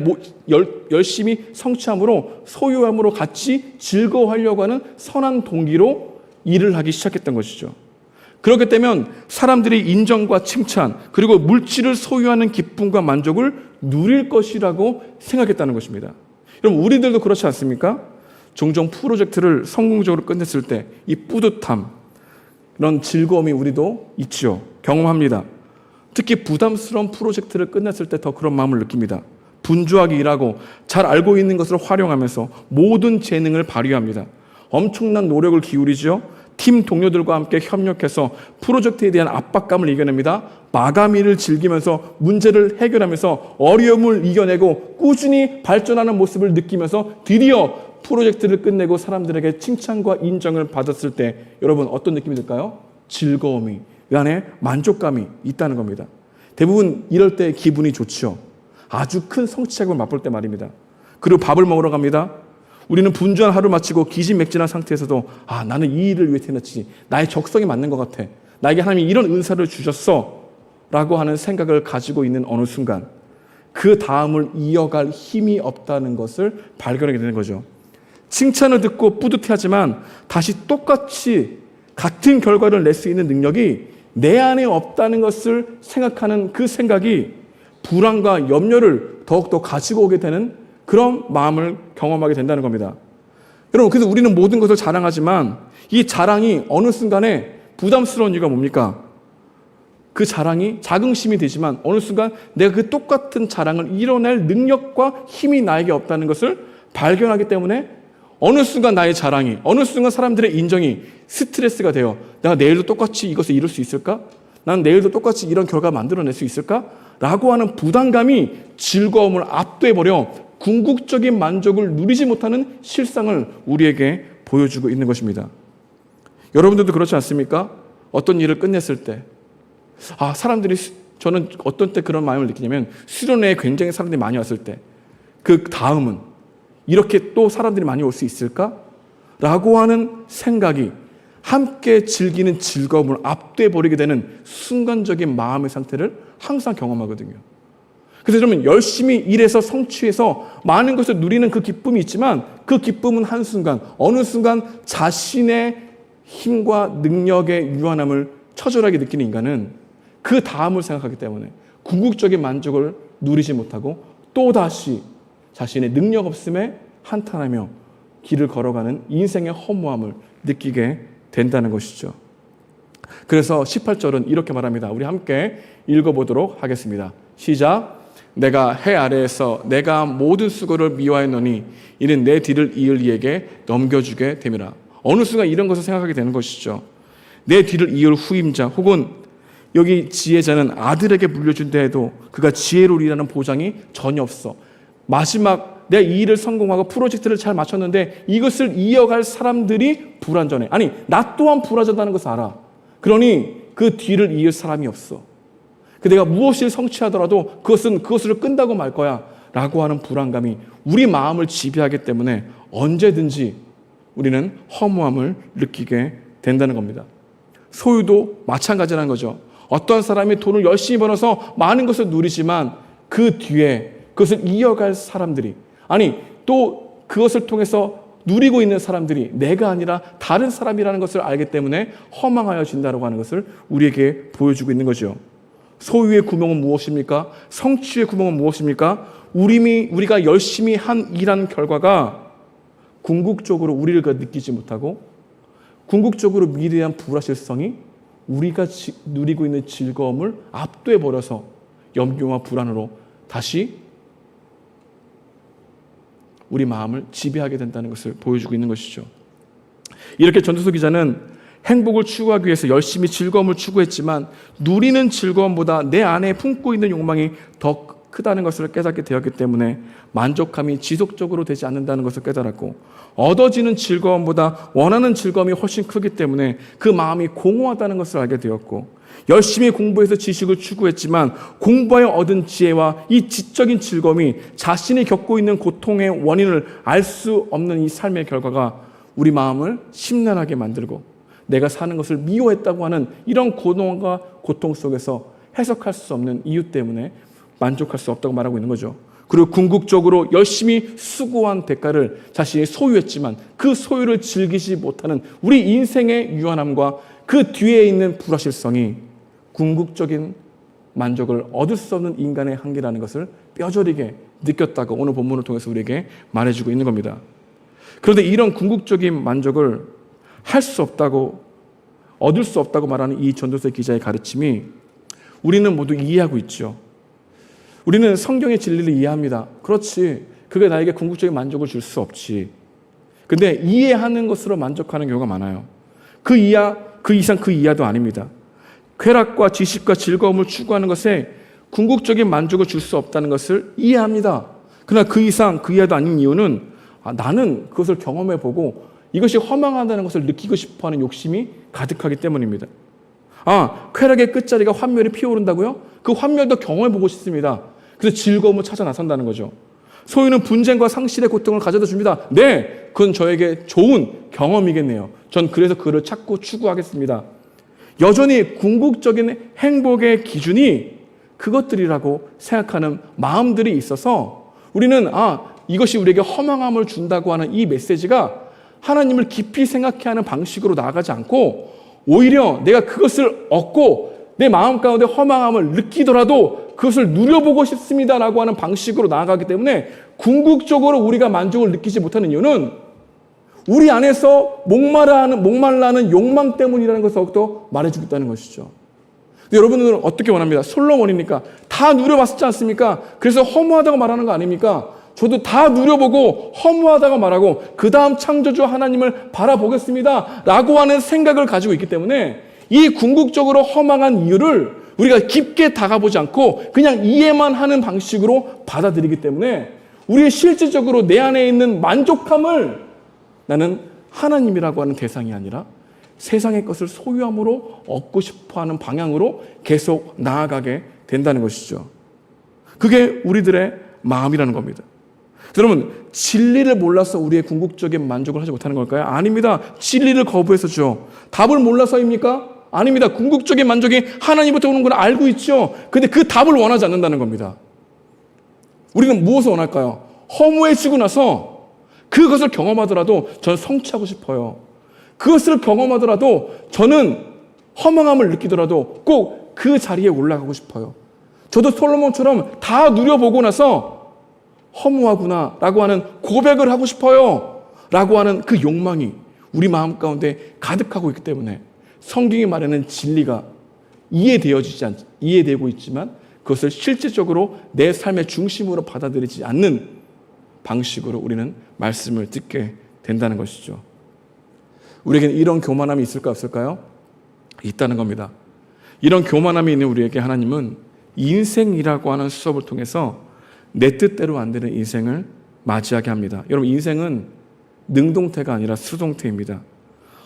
열심히 성취함으로 소유함으로 같이 즐거워하려고 하는 선한 동기로 일을 하기 시작했던 것이죠. 그렇기 때문에 사람들이 인정과 칭찬 그리고 물질을 소유하는 기쁨과 만족을 누릴 것이라고 생각했다는 것입니다. 여러분, 우리들도 그렇지 않습니까? 종종 프로젝트를 성공적으로 끝냈을 때 이 뿌듯함, 이런 즐거움이 우리도 있죠. 경험합니다. 특히 부담스러운 프로젝트를 끝냈을 때 더 그런 마음을 느낍니다. 분주하게 일하고 잘 알고 있는 것을 활용하면서 모든 재능을 발휘합니다. 엄청난 노력을 기울이죠. 팀 동료들과 함께 협력해서 프로젝트에 대한 압박감을 이겨냅니다. 마감일을 즐기면서 문제를 해결하면서 어려움을 이겨내고 꾸준히 발전하는 모습을 느끼면서 드디어 프로젝트를 끝내고 사람들에게 칭찬과 인정을 받았을 때 여러분 어떤 느낌이 들까요? 즐거움이, 그 안에 만족감이 있다는 겁니다. 대부분 이럴 때 기분이 좋죠. 아주 큰 성취작을 맛볼 때 말입니다. 그리고 밥을 먹으러 갑니다. 우리는 분주한 하루 마치고 기진맥진한 상태에서도 나는 이 일을 위해 태어났지. 나의 적성에 맞는 것 같아. 나에게 하나님이 이런 은사를 주셨어. 라고 하는 생각을 가지고 있는 어느 순간 그 다음을 이어갈 힘이 없다는 것을 발견하게 되는 거죠. 칭찬을 듣고 뿌듯해하지만 다시 똑같이 같은 결과를 낼 수 있는 능력이 내 안에 없다는 것을 생각하는 그 생각이 불안과 염려를 더욱더 가지고 오게 되는 그런 마음을 경험하게 된다는 겁니다. 여러분, 그래서 우리는 모든 것을 자랑하지만 이 자랑이 어느 순간에 부담스러운 이유가 뭡니까? 그 자랑이 자긍심이 되지만 어느 순간 내가 그 똑같은 자랑을 이뤄낼 능력과 힘이 나에게 없다는 것을 발견하기 때문에 어느 순간 나의 자랑이, 어느 순간 사람들의 인정이 스트레스가 돼요. 내가 내일도 똑같이 이것을 이룰 수 있을까? 난 내일도 똑같이 이런 결과 만들어낼 수 있을까? 라고 하는 부담감이 즐거움을 압도해버려 궁극적인 만족을 누리지 못하는 실상을 우리에게 보여주고 있는 것입니다. 여러분들도 그렇지 않습니까? 어떤 일을 끝냈을 때 사람들이 저는 어떤 때 그런 마음을 느끼냐면 수련회에 굉장히 사람들이 많이 왔을 때 그 다음은 이렇게 또 사람들이 많이 올 수 있을까? 라고 하는 생각이 함께 즐기는 즐거움을 압도해버리게 되는 순간적인 마음의 상태를 항상 경험하거든요. 그래서 여러분 열심히 일해서 성취해서 많은 것을 누리는 그 기쁨이 있지만 그 기쁨은 한순간 어느 순간 자신의 힘과 능력의 유한함을 처절하게 느끼는 인간은 그 다음을 생각하기 때문에 궁극적인 만족을 누리지 못하고 또다시 자신의 능력 없음에 한탄하며 길을 걸어가는 인생의 허무함을 느끼게 된다는 것이죠. 그래서 18절은 이렇게 말합니다. 우리 함께 읽어보도록 하겠습니다. 시작. 내가 해 아래에서 내가 모든 수고를 미워했노니 이는 내 뒤를 이을 이에게 넘겨주게 됨이라. 어느 순간 이런 것을 생각하게 되는 것이죠. 내 뒤를 이을 후임자 혹은 여기 지혜자는 아들에게 물려준다 해도 그가 지혜로리라는 보장이 전혀 없어. 마지막 내가 이 일을 성공하고 프로젝트를 잘 마쳤는데 이것을 이어갈 사람들이 불완전해. 아니 나 또한 불완전하다는 것을 알아. 그러니 그 뒤를 이을 사람이 없어. 내가 무엇을 성취하더라도 그것을 끈다고 말 거야 라고 하는 불안감이 우리 마음을 지배하기 때문에 언제든지 우리는 허무함을 느끼게 된다는 겁니다. 소유도 마찬가지라는 거죠. 어떤 사람이 돈을 열심히 벌어서 많은 것을 누리지만 그 뒤에 그것을 이어갈 사람들이 또 그것을 통해서 누리고 있는 사람들이 내가 아니라 다른 사람이라는 것을 알기 때문에 허망하여진다고 하는 것을 우리에게 보여주고 있는 거죠. 소유의 구멍은 무엇입니까? 성취의 구멍은 무엇입니까? 우리가 열심히 일한 결과가 궁극적으로 우리를 느끼지 못하고 궁극적으로 미래에 대한 불확실성이 우리가 누리고 있는 즐거움을 압도해버려서 염려와 불안으로 다시 우리 마음을 지배하게 된다는 것을 보여주고 있는 것이죠. 이렇게 전도서 기자는 행복을 추구하기 위해서 열심히 즐거움을 추구했지만 누리는 즐거움보다 내 안에 품고 있는 욕망이 더 크다는 것을 깨닫게 되었기 때문에 만족감이 지속적으로 되지 않는다는 것을 깨달았고 얻어지는 즐거움보다 원하는 즐거움이 훨씬 크기 때문에 그 마음이 공허하다는 것을 알게 되었고 열심히 공부해서 지식을 추구했지만 공부하여 얻은 지혜와 이 지적인 즐거움이 자신이 겪고 있는 고통의 원인을 알 수 없는 이 삶의 결과가 우리 마음을 심란하게 만들고 내가 사는 것을 미워했다고 하는 이런 고통과 고통 속에서 해석할 수 없는 이유 때문에 만족할 수 없다고 말하고 있는 거죠. 그리고 궁극적으로 열심히 수고한 대가를 자신이 소유했지만 그 소유를 즐기지 못하는 우리 인생의 유한함과 그 뒤에 있는 불확실성이 궁극적인 만족을 얻을 수 없는 인간의 한계라는 것을 뼈저리게 느꼈다고 오늘 본문을 통해서 우리에게 말해주고 있는 겁니다. 그런데 이런 궁극적인 만족을 할 수 없다고, 얻을 수 없다고 말하는 이 전도서 기자의 가르침이 우리는 모두 이해하고 있죠. 우리는 성경의 진리를 이해합니다. 그렇지, 그게 나에게 궁극적인 만족을 줄 수 없지. 근데 이해하는 것으로 만족하는 경우가 많아요. 그 이상 그 이하도 아닙니다. 쾌락과 지식과 즐거움을 추구하는 것에 궁극적인 만족을 줄 수 없다는 것을 이해합니다. 그러나 그 이상 그 이하도 아닌 이유는 나는 그것을 경험해보고 이것이 허망하다는 것을 느끼고 싶어하는 욕심이 가득하기 때문입니다. 쾌락의 끝자리가 환멸이 피어오른다고요? 그 환멸도 경험해보고 싶습니다. 그래서 즐거움을 찾아 나선다는 거죠. 소유는 분쟁과 상실의 고통을 가져다 줍니다. 네, 그건 저에게 좋은 경험이겠네요. 전 그래서 그를 찾고 추구하겠습니다. 여전히 궁극적인 행복의 기준이 그것들이라고 생각하는 마음들이 있어서 우리는 이것이 우리에게 허망함을 준다고 하는 이 메시지가 하나님을 깊이 생각해야 하는 방식으로 나아가지 않고 오히려 내가 그것을 얻고 내 마음 가운데 허망함을 느끼더라도 그것을 누려보고 싶습니다라고 하는 방식으로 나아가기 때문에 궁극적으로 우리가 만족을 느끼지 못하는 이유는 우리 안에서 목말라하는 욕망 때문이라는 것을 더욱더 말해주겠다는 것이죠. 여러분들은 어떻게 원합니다? 솔로몬이니까 다 누려봤지 않습니까? 그래서 허무하다고 말하는 거 아닙니까? 저도 다 누려보고 허무하다고 말하고 그 다음 창조주 하나님을 바라보겠습니다 라고 하는 생각을 가지고 있기 때문에 이 궁극적으로 허망한 이유를 우리가 깊게 다가보지 않고 그냥 이해만 하는 방식으로 받아들이기 때문에 우리 실질적으로 내 안에 있는 만족함을 나는 하나님이라고 하는 대상이 아니라 세상의 것을 소유함으로 얻고 싶어하는 방향으로 계속 나아가게 된다는 것이죠. 그게 우리들의 마음이라는 겁니다. 여러분, 진리를 몰라서 우리의 궁극적인 만족을 하지 못하는 걸까요? 아닙니다. 진리를 거부해서죠. 답을 몰라서입니까? 아닙니다. 궁극적인 만족이 하나님부터 오는 걸 알고 있죠. 근데 그 답을 원하지 않는다는 겁니다. 우리는 무엇을 원할까요? 허무해지고 나서 그것을 경험하더라도 저는 성취하고 싶어요. 그것을 경험하더라도 저는 허망함을 느끼더라도 꼭 그 자리에 올라가고 싶어요. 저도 솔로몬처럼 다 누려보고 나서 허무하구나 라고 하는 고백을 하고 싶어요 라고 하는 그 욕망이 우리 마음 가운데 가득하고 있기 때문에 성경이 말하는 진리가 이해되고 있지만 그것을 실질적으로 내 삶의 중심으로 받아들이지 않는 방식으로 우리는 말씀을 듣게 된다는 것이죠. 우리에게는 이런 교만함이 있을까 없을까요? 있다는 겁니다. 이런 교만함이 있는 우리에게 하나님은 인생이라고 하는 수업을 통해서 내 뜻대로 안 되는 인생을 맞이하게 합니다. 여러분, 인생은 능동태가 아니라 수동태입니다.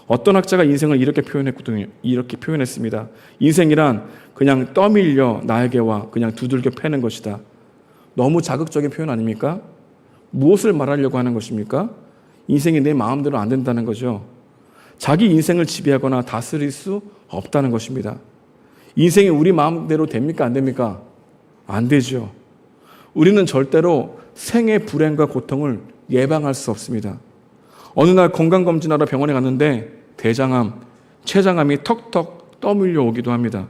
어떤 학자가 인생을 이렇게 표현했습니다. 인생이란 그냥 떠밀려 나에게 와 그냥 두들겨 패는 것이다. 너무 자극적인 표현 아닙니까? 무엇을 말하려고 하는 것입니까? 인생이 내 마음대로 안 된다는 거죠. 자기 인생을 지배하거나 다스릴 수 없다는 것입니다. 인생이 우리 마음대로 됩니까? 안 됩니까? 안 되죠. 우리는 절대로 생의 불행과 고통을 예방할 수 없습니다. 어느 날 건강검진하러 병원에 갔는데 대장암, 췌장암이 턱턱 떠밀려 오기도 합니다.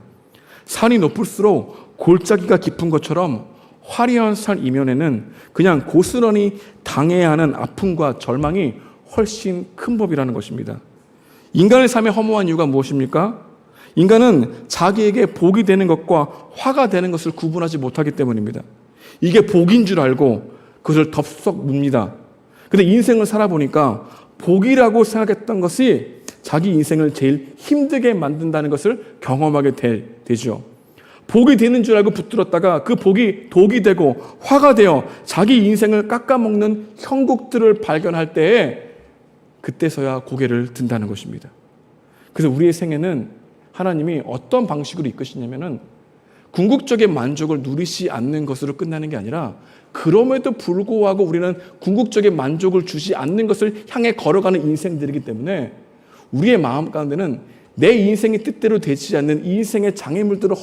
산이 높을수록 골짜기가 깊은 것처럼 화려한 산 이면에는 그냥 고스란히 당해야 하는 아픔과 절망이 훨씬 큰 법이라는 것입니다. 인간의 삶에 허무한 이유가 무엇입니까? 인간은 자기에게 복이 되는 것과 화가 되는 것을 구분하지 못하기 때문입니다. 이게 복인 줄 알고 그것을 덥석 묻니다. 근데 인생을 살아보니까 복이라고 생각했던 것이 자기 인생을 제일 힘들게 만든다는 것을 경험하게 되죠. 복이 되는 줄 알고 붙들었다가 그 복이 독이 되고 화가 되어 자기 인생을 깎아먹는 형국들을 발견할 때에 그때서야 고개를 든다는 것입니다. 그래서 우리의 생애는 하나님이 어떤 방식으로 이끄시냐면은 궁극적인 만족을 누리지 않는 것으로 끝나는 게 아니라 그럼에도 불구하고 우리는 궁극적인 만족을 주지 않는 것을 향해 걸어가는 인생들이기 때문에 우리의 마음 가운데는 내 인생의 뜻대로 되지 않는 이 인생의 장애물들을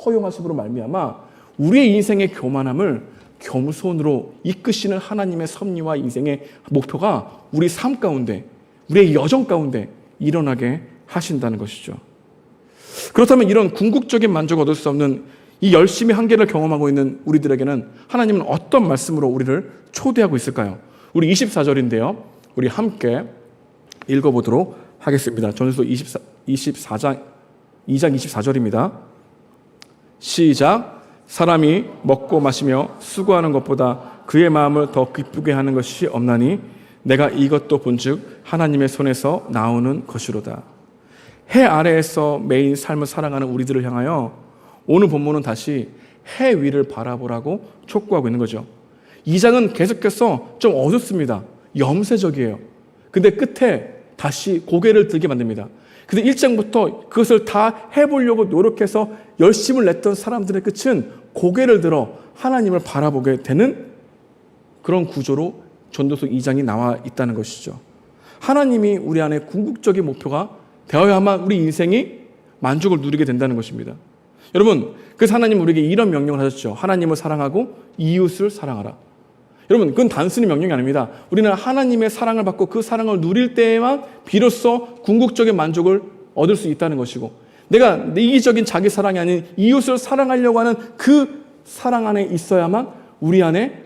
허용하심으로 말미암아 우리의 인생의 교만함을 겸손으로 이끄시는 하나님의 섭리와 인생의 목표가 우리 삶 가운데, 우리의 여정 가운데 일어나게 하신다는 것이죠. 그렇다면 이런 궁극적인 만족을 얻을 수 없는 이 열심히 한계를 경험하고 있는 우리들에게는 하나님은 어떤 말씀으로 우리를 초대하고 있을까요? 우리 24절인데요. 우리 함께 읽어보도록 하겠습니다. 전서 2장 24절입니다. 시작. 사람이 먹고 마시며 수고하는 것보다 그의 마음을 더 기쁘게 하는 것이 없나니 내가 이것도 본즉 하나님의 손에서 나오는 것이로다. 해 아래에서 매일 삶을 살아가는 우리들을 향하여 오늘 본문은 다시 해 위를 바라보라고 촉구하고 있는 거죠. 2장은 계속해서 좀 어둡습니다. 염세적이에요. 근데 끝에 다시 고개를 들게 만듭니다. 근데 1장부터 그것을 다 해보려고 노력해서 열심을 냈던 사람들의 끝은 고개를 들어 하나님을 바라보게 되는 그런 구조로 전도서 2장이 나와 있다는 것이죠. 하나님이 우리 안에 궁극적인 목표가 되어야만 우리 인생이 만족을 누리게 된다는 것입니다. 여러분, 그래서 하나님은 우리에게 이런 명령을 하셨죠. 하나님을 사랑하고 이웃을 사랑하라. 여러분, 그건 단순히 명령이 아닙니다. 우리는 하나님의 사랑을 받고 그 사랑을 누릴 때에만 비로소 궁극적인 만족을 얻을 수 있다는 것이고, 내가 이기적인 자기 사랑이 아닌 이웃을 사랑하려고 하는 그 사랑 안에 있어야만 우리 안에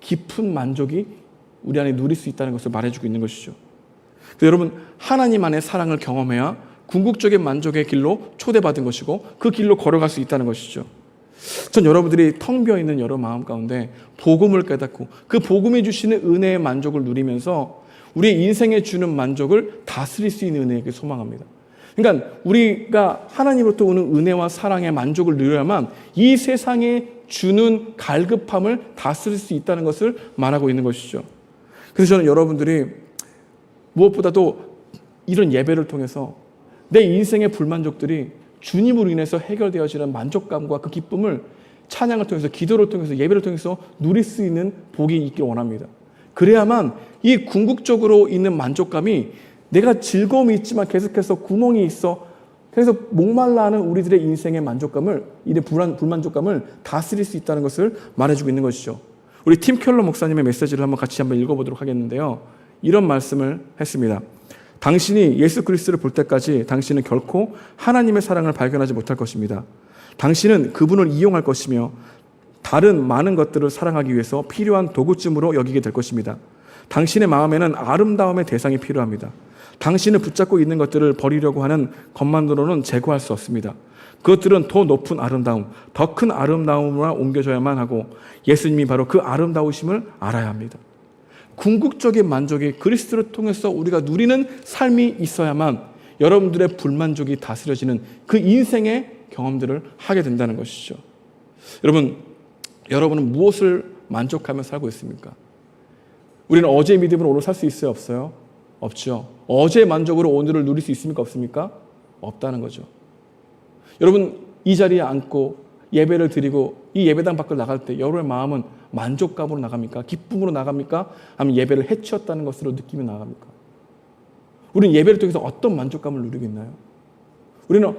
깊은 만족이 우리 안에 누릴 수 있다는 것을 말해주고 있는 것이죠. 그래서 여러분, 하나님 안에 사랑을 경험해야 궁극적인 만족의 길로 초대받은 것이고 그 길로 걸어갈 수 있다는 것이죠. 전 여러분들이 텅 비어있는 여러 마음 가운데 복음을 깨닫고 그 복음이 주시는 은혜의 만족을 누리면서 우리의 인생에 주는 만족을 다스릴 수 있는 은혜에게 소망합니다. 그러니까 우리가 하나님으로부터 오는 은혜와 사랑의 만족을 누려야만 이 세상에 주는 갈급함을 다스릴 수 있다는 것을 말하고 있는 것이죠. 그래서 저는 여러분들이 무엇보다도 이런 예배를 통해서 내 인생의 불만족들이 주님으로 인해서 해결되어지는 만족감과 그 기쁨을 찬양을 통해서, 기도를 통해서, 예배를 통해서 누릴 수 있는 복이 있길 원합니다. 그래야만 이 궁극적으로 있는 만족감이 내가 즐거움이 있지만 계속해서 구멍이 있어 그래서 목말라 하는 우리들의 인생의 만족감을, 이런 불만족감을 다스릴 수 있다는 것을 말해주고 있는 것이죠. 우리 팀 켈러 목사님의 메시지를 같이 한번 읽어보도록 하겠는데요. 이런 말씀을 했습니다. 당신이 예수 그리스도를 볼 때까지 당신은 결코 하나님의 사랑을 발견하지 못할 것입니다. 당신은 그분을 이용할 것이며 다른 많은 것들을 사랑하기 위해서 필요한 도구쯤으로 여기게 될 것입니다. 당신의 마음에는 아름다움의 대상이 필요합니다. 당신을 붙잡고 있는 것들을 버리려고 하는 것만으로는 제거할 수 없습니다. 그것들은 더 높은 아름다움, 더 큰 아름다움으로 옮겨져야만 하고 예수님이 바로 그 아름다우심을 알아야 합니다. 궁극적인 만족이 그리스도를 통해서 우리가 누리는 삶이 있어야만 여러분들의 불만족이 다스려지는 그 인생의 경험들을 하게 된다는 것이죠. 여러분은 무엇을 만족하며 살고 있습니까? 우리는 어제의 믿음으로 오늘 살 수 있어요? 없어요? 없죠. 어제의 만족으로 오늘을 누릴 수 있습니까? 없습니까? 없다는 거죠. 여러분, 이 자리에 앉고 예배를 드리고 이 예배당 밖을 나갈 때 여러분의 마음은 만족감으로 나갑니까? 기쁨으로 나갑니까? 아니면 예배를 해치웠다는 것으로 느끼며 나갑니까? 우리는 예배를 통해서 어떤 만족감을 누리고 있나요? 우리는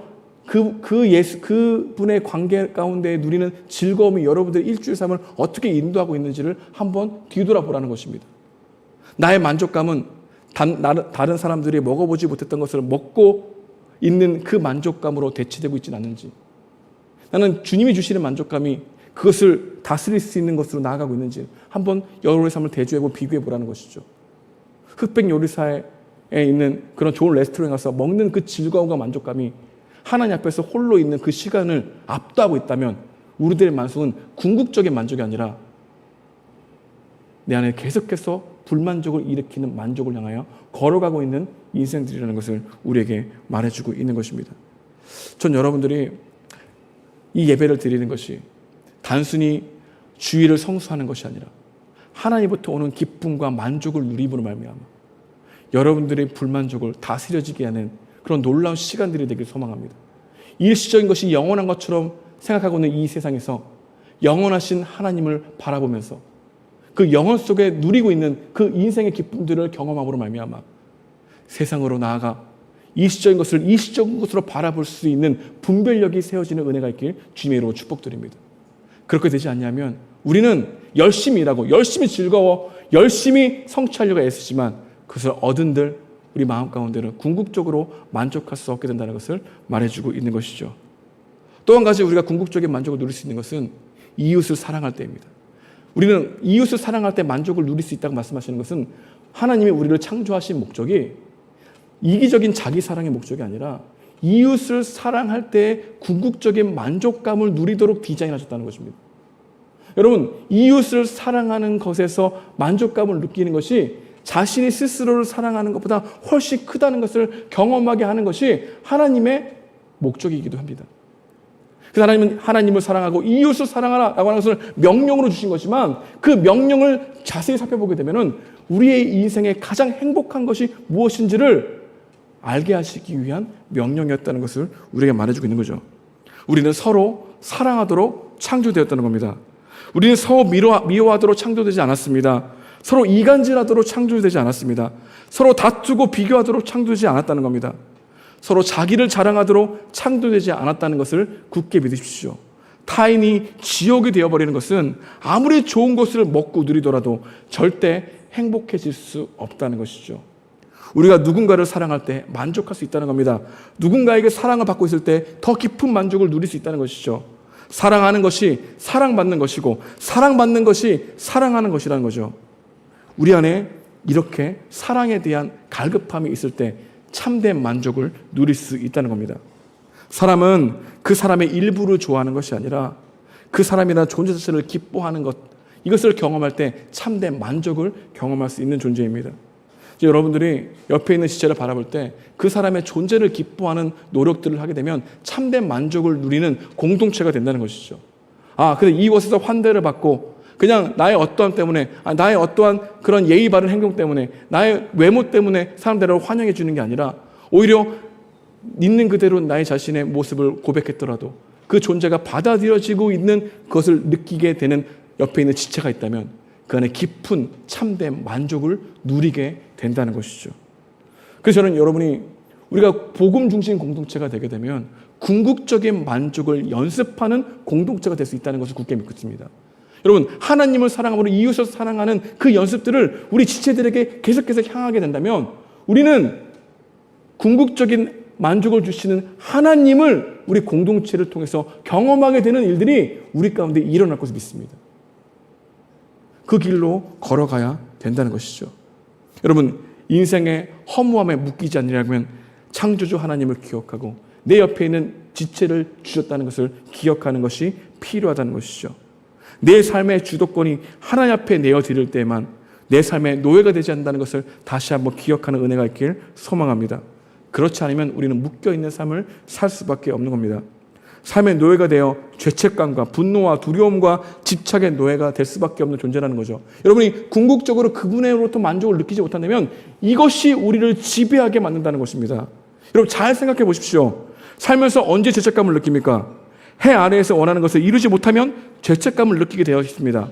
그분의 관계 가운데 누리는 즐거움이 여러분들의 일주일 삶을 어떻게 인도하고 있는지를 한번 뒤돌아보라는 것입니다. 나의 만족감은 다른 사람들이 먹어보지 못했던 것을 먹고 있는 그 만족감으로 대치되고 있지는 않은지, 나는 주님이 주시는 만족감이 그것을 다스릴 수 있는 것으로 나아가고 있는지 한번 여러분의 삶을 대조해보고 비교해보라는 것이죠. 흑백 요리사에 있는 그런 좋은 레스토랑에 가서 먹는 그 즐거움과 만족감이 하나님 앞에서 홀로 있는 그 시간을 압도하고 있다면 우리들의 만족은 궁극적인 만족이 아니라 내 안에 계속해서 불만족을 일으키는 만족을 향하여 걸어가고 있는 인생들이라는 것을 우리에게 말해주고 있는 것입니다. 전 여러분들이 이 예배를 드리는 것이 단순히 주의를 성수하는 것이 아니라 하나님부터 오는 기쁨과 만족을 누림으로 말미암아 여러분들의 불만족을 다스려지게 하는 그런 놀라운 시간들이 되길 소망합니다. 일시적인 것이 영원한 것처럼 생각하고 있는 이 세상에서 영원하신 하나님을 바라보면서 그 영혼 속에 누리고 있는 그 인생의 기쁨들을 경험함으로 말미암아 세상으로 나아가 일시적인 것을 일시적인 것으로 바라볼 수 있는 분별력이 세워지는 은혜가 있길 주님의 이름으로 축복드립니다. 그렇게 되지 않냐면 우리는 열심히 일하고 열심히 즐거워 열심히 성취하려고 애쓰지만 그것을 얻은들 우리 마음 가운데는 궁극적으로 만족할 수 없게 된다는 것을 말해주고 있는 것이죠. 또 한 가지 우리가 궁극적인 만족을 누릴 수 있는 것은 이웃을 사랑할 때입니다. 우리는 이웃을 사랑할 때 만족을 누릴 수 있다고 말씀하시는 것은 하나님이 우리를 창조하신 목적이 이기적인 자기 사랑의 목적이 아니라 이웃을 사랑할 때 궁극적인 만족감을 누리도록 디자인하셨다는 것입니다. 여러분, 이웃을 사랑하는 것에서 만족감을 느끼는 것이 자신이 스스로를 사랑하는 것보다 훨씬 크다는 것을 경험하게 하는 것이 하나님의 목적이기도 합니다. 그래서 하나님은 하나님을 사랑하고 이웃을 사랑하라고 하는 것을 명령으로 주신 거지만 그 명령을 자세히 살펴보게 되면 우리의 인생의 가장 행복한 것이 무엇인지를 알게 하시기 위한 명령이었다는 것을 우리에게 말해주고 있는 거죠. 우리는 서로 사랑하도록 창조되었다는 겁니다. 우리는 서로 미워하도록 창조되지 않았습니다. 서로 이간질하도록 창조되지 않았습니다. 서로 다투고 비교하도록 창조되지 않았다는 겁니다. 서로 자기를 자랑하도록 창조되지 않았다는 것을 굳게 믿으십시오. 타인이 지옥이 되어버리는 것은 아무리 좋은 것을 먹고 누리더라도 절대 행복해질 수 없다는 것이죠. 우리가 누군가를 사랑할 때 만족할 수 있다는 겁니다. 누군가에게 사랑을 받고 있을 때 더 깊은 만족을 누릴 수 있다는 것이죠. 사랑하는 것이 사랑받는 것이고 사랑받는 것이 사랑하는 것이라는 거죠. 우리 안에 이렇게 사랑에 대한 갈급함이 있을 때 참된 만족을 누릴 수 있다는 겁니다. 사람은 그 사람의 일부를 좋아하는 것이 아니라 그 사람이라는 존재 자체를 기뻐하는 것, 이것을 경험할 때 참된 만족을 경험할 수 있는 존재입니다. 이제 여러분들이 옆에 있는 지체를 바라볼 때 그 사람의 존재를 기뻐하는 노력들을 하게 되면 참된 만족을 누리는 공동체가 된다는 것이죠. 근데 이곳에서 환대를 받고 그냥 나의 어떠함 때문에, 나의 어떠한 그런 예의 바른 행동 때문에, 나의 외모 때문에 사람들을 환영해 주는 게 아니라 오히려 있는 그대로 나의 자신의 모습을 고백했더라도 그 존재가 받아들여지고 있는 것을 느끼게 되는 옆에 있는 지체가 있다면 그 안에 깊은 참된 만족을 누리게 된다는 것이죠. 그래서 저는 여러분이 우리가 복음 중심 공동체가 되게 되면 궁극적인 만족을 연습하는 공동체가 될 수 있다는 것을 굳게 믿습니다. 여러분, 하나님을 사랑함으로 이웃을 사랑하는 그 연습들을 우리 지체들에게 계속해서 향하게 된다면 우리는 궁극적인 만족을 주시는 하나님을 우리 공동체를 통해서 경험하게 되는 일들이 우리 가운데 일어날 것을 믿습니다. 그 길로 걸어가야 된다는 것이죠. 여러분, 인생의 허무함에 묶이지 않으려면 창조주 하나님을 기억하고 내 옆에 있는 지체를 주셨다는 것을 기억하는 것이 필요하다는 것이죠. 내 삶의 주도권이 하나님 앞에 내어드릴 때만 내 삶의 노예가 되지 않는다는 것을 다시 한번 기억하는 은혜가 있길 소망합니다. 그렇지 않으면 우리는 묶여있는 삶을 살 수밖에 없는 겁니다. 삶의 노예가 되어 죄책감과 분노와 두려움과 집착의 노예가 될 수밖에 없는 존재라는 거죠. 여러분이 궁극적으로 그분으로부터 만족을 느끼지 못한다면 이것이 우리를 지배하게 만든다는 것입니다. 여러분 잘 생각해 보십시오. 살면서 언제 죄책감을 느낍니까? 해 아래에서 원하는 것을 이루지 못하면 죄책감을 느끼게 되어 있습니다.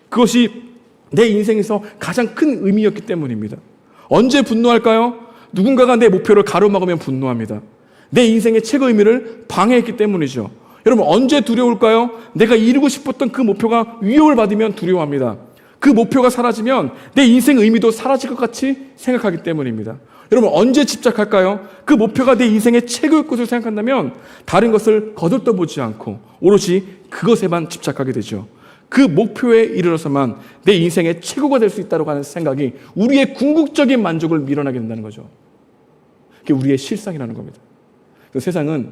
그것이 내 인생에서 가장 큰 의미였기 때문입니다. 언제 분노할까요? 누군가가 내 목표를 가로막으면 분노합니다. 내 인생의 최고 의미를 방해했기 때문이죠. 여러분 언제 두려울까요? 내가 이루고 싶었던 그 목표가 위협을 받으면 두려워합니다. 그 목표가 사라지면 내 인생 의미도 사라질 것 같이 생각하기 때문입니다. 여러분 언제 집착할까요? 그 목표가 내 인생의 최고의 것을 생각한다면 다른 것을 거들떠보지 않고 오롯이 그것에만 집착하게 되죠. 그 목표에 이르러서만 내 인생의 최고가 될 수 있다고 하는 생각이 우리의 궁극적인 만족을 밀어나게 된다는 거죠. 그게 우리의 실상이라는 겁니다. 세상은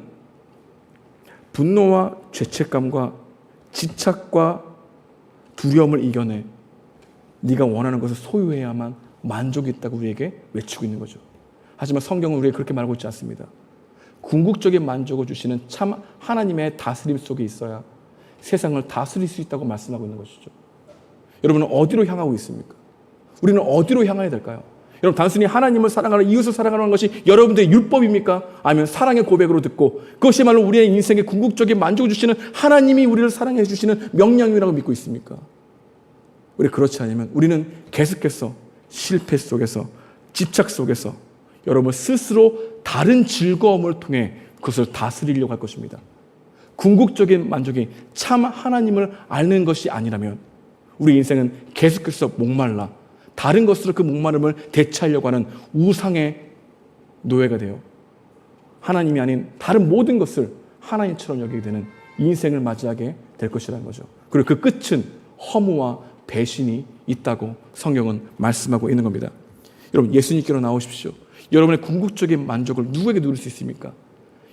분노와 죄책감과 집착과 두려움을 이겨내 네가 원하는 것을 소유해야만 만족이 있다고 우리에게 외치고 있는 거죠. 하지만 성경은 우리에게 그렇게 말하고 있지 않습니다. 궁극적인 만족을 주시는 참 하나님의 다스림 속에 있어야 세상을 다스릴 수 있다고 말씀하고 있는 것이죠. 여러분은 어디로 향하고 있습니까? 우리는 어디로 향해야 될까요? 여러분, 단순히 하나님을 사랑하는, 이웃을 사랑하는 것이 여러분들의 율법입니까? 아니면 사랑의 고백으로 듣고 그것이 말로 우리의 인생에 궁극적인 만족을 주시는 하나님이 우리를 사랑해 주시는 명령이라고 믿고 있습니까? 우리 그렇지 않으면 우리는 계속해서 실패 속에서, 집착 속에서 여러분 스스로 다른 즐거움을 통해 그것을 다스리려고 할 것입니다. 궁극적인 만족이 참 하나님을 아는 것이 아니라면 우리 인생은 계속해서 목말라 다른 것으로 그 목마름을 대체하려고 하는 우상의 노예가 되어 하나님이 아닌 다른 모든 것을 하나님처럼 여기게 되는 인생을 맞이하게 될 것이라는 거죠. 그리고 그 끝은 허무와 배신이 있다고 성경은 말씀하고 있는 겁니다. 여러분, 예수님께로 나오십시오. 여러분의 궁극적인 만족을 누구에게 누릴 수 있습니까?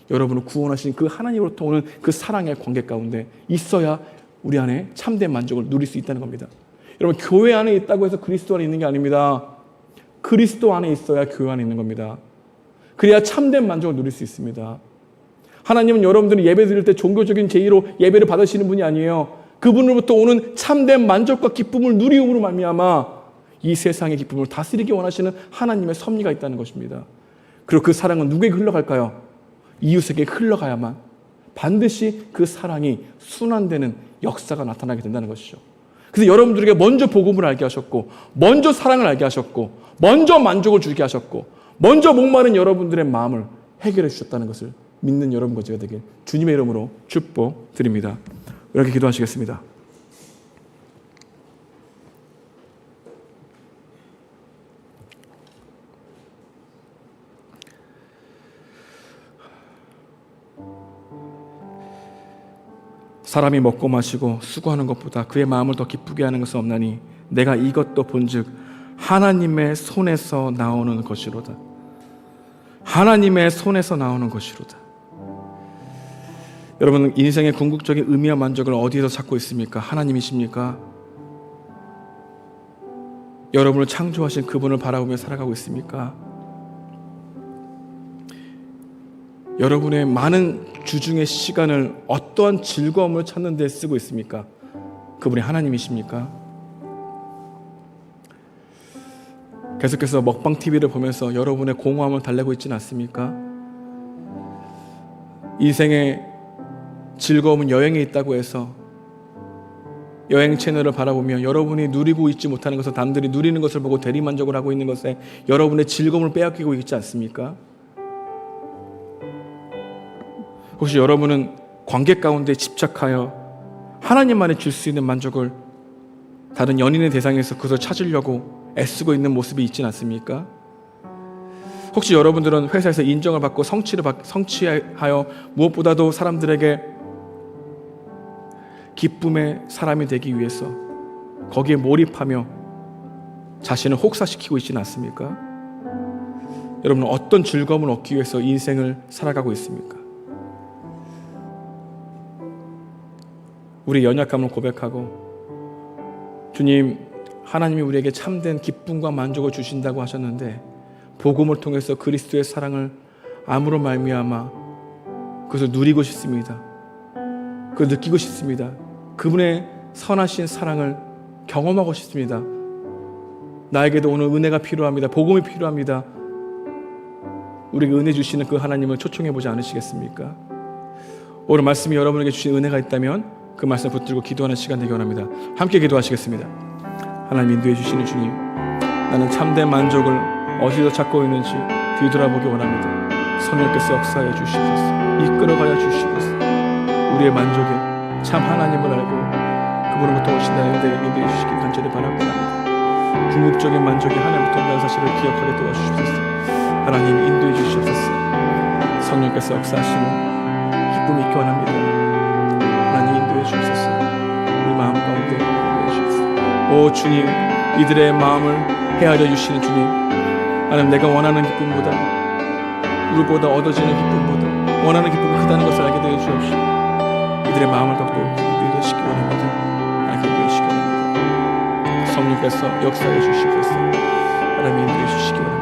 여러분을 구원하신 그 하나님으로부터 오는 그 사랑의 관계 가운데 있어야 우리 안에 참된 만족을 누릴 수 있다는 겁니다. 여러분, 교회 안에 있다고 해서 그리스도 안에 있는 게 아닙니다. 그리스도 안에 있어야 교회 안에 있는 겁니다. 그래야 참된 만족을 누릴 수 있습니다. 하나님은 여러분들이 예배 드릴 때 종교적인 제의로 예배를 받으시는 분이 아니에요. 그분으로부터 오는 참된 만족과 기쁨을 누리움으로 말미암아 이 세상의 기쁨을 다스리기 원하시는 하나님의 섭리가 있다는 것입니다. 그리고 그 사랑은 누구에게 흘러갈까요? 이웃에게 흘러가야만 반드시 그 사랑이 순환되는 역사가 나타나게 된다는 것이죠. 그래서 여러분들에게 먼저 복음을 알게 하셨고, 먼저 사랑을 알게 하셨고, 먼저 만족을 주게 하셨고, 먼저 목마른 여러분들의 마음을 해결해 주셨다는 것을 믿는 여러분과 제가 되길 주님의 이름으로 축복드립니다. 이렇게 기도하시겠습니다. 사람이 먹고 마시고 수고하는 것보다 그의 마음을 더 기쁘게 하는 것은 없나니 내가 이것도 본즉 하나님의 손에서 나오는 것이로다. 하나님의 손에서 나오는 것이로다. 여러분, 인생의 궁극적인 의미와 만족을 어디에서 찾고 있습니까? 하나님이십니까? 여러분을 창조하신 그분을 바라보며 살아가고 있습니까? 여러분의 많은 주중의 시간을 어떠한 즐거움을 찾는 데 쓰고 있습니까? 그분이 하나님이십니까? 계속해서 먹방 TV를 보면서 여러분의 공허함을 달래고 있지는 않습니까? 인생의 즐거움은 여행에 있다고 해서 여행 채널을 바라보며 여러분이 누리고 있지 못하는 것을 남들이 누리는 것을 보고 대리만족을 하고 있는 것에 여러분의 즐거움을 빼앗기고 있지 않습니까? 혹시 여러분은 관계 가운데 집착하여 하나님만이 줄 수 있는 만족을 다른 연인의 대상에서 그것을 찾으려고 애쓰고 있는 모습이 있지는 않습니까? 혹시 여러분들은 회사에서 인정을 받고 성취하여 무엇보다도 사람들에게 기쁨의 사람이 되기 위해서 거기에 몰입하며 자신을 혹사시키고 있지는 않습니까? 여러분은 어떤 즐거움을 얻기 위해서 인생을 살아가고 있습니까? 우리의 연약함을 고백하고, 주님, 하나님이 우리에게 참된 기쁨과 만족을 주신다고 하셨는데 복음을 통해서 그리스도의 사랑을 아무런 말미암아 그것을 누리고 싶습니다. 그걸 느끼고 싶습니다. 그분의 선하신 사랑을 경험하고 싶습니다. 나에게도 오늘 은혜가 필요합니다. 복음이 필요합니다. 우리에게 은혜 주시는 그 하나님을 초청해 보지 않으시겠습니까? 오늘 말씀이 여러분에게 주신 은혜가 있다면 그 말씀 붙들고 기도하는 시간 되기 원합니다. 함께 기도하시겠습니다. 하나님, 인도해 주시는 주님, 나는 참된 만족을 어디서 찾고 있는지 뒤돌아보기 원합니다. 성령께서 역사하여 주시옵소서. 이끌어가여 주시옵소서. 우리의 만족에 참 하나님을 알고 그분으로부터 오신 나에게 인도해 주시기 간절히 바라고 합니다. 궁극적인 만족이 하나님부터 온다는 사실을 기억하게 도와주시옵소서. 하나님, 인도해 주시옵소서. 성령께서 역사하시는 기쁨이 있기 원합니다. 하나님, 인도해 주옵소서. 우리 마음 가운데 인도해 주옵소서. 오 주님, 이들의 마음을 헤아려 주시는 주님, 하나님, 내가 원하는 기쁨보다, 누구보다 얻어지는 기쁨보다 원하는 기쁨이 크다는 것을 알게 되어 주옵시고 이들의 마음을 더욱더 인도하시기 원합니다. 하나님, 인도하시기 원합니다. 성령께서 역사해 주시옵소서. 하나님, 인도해 주시기 원합니다.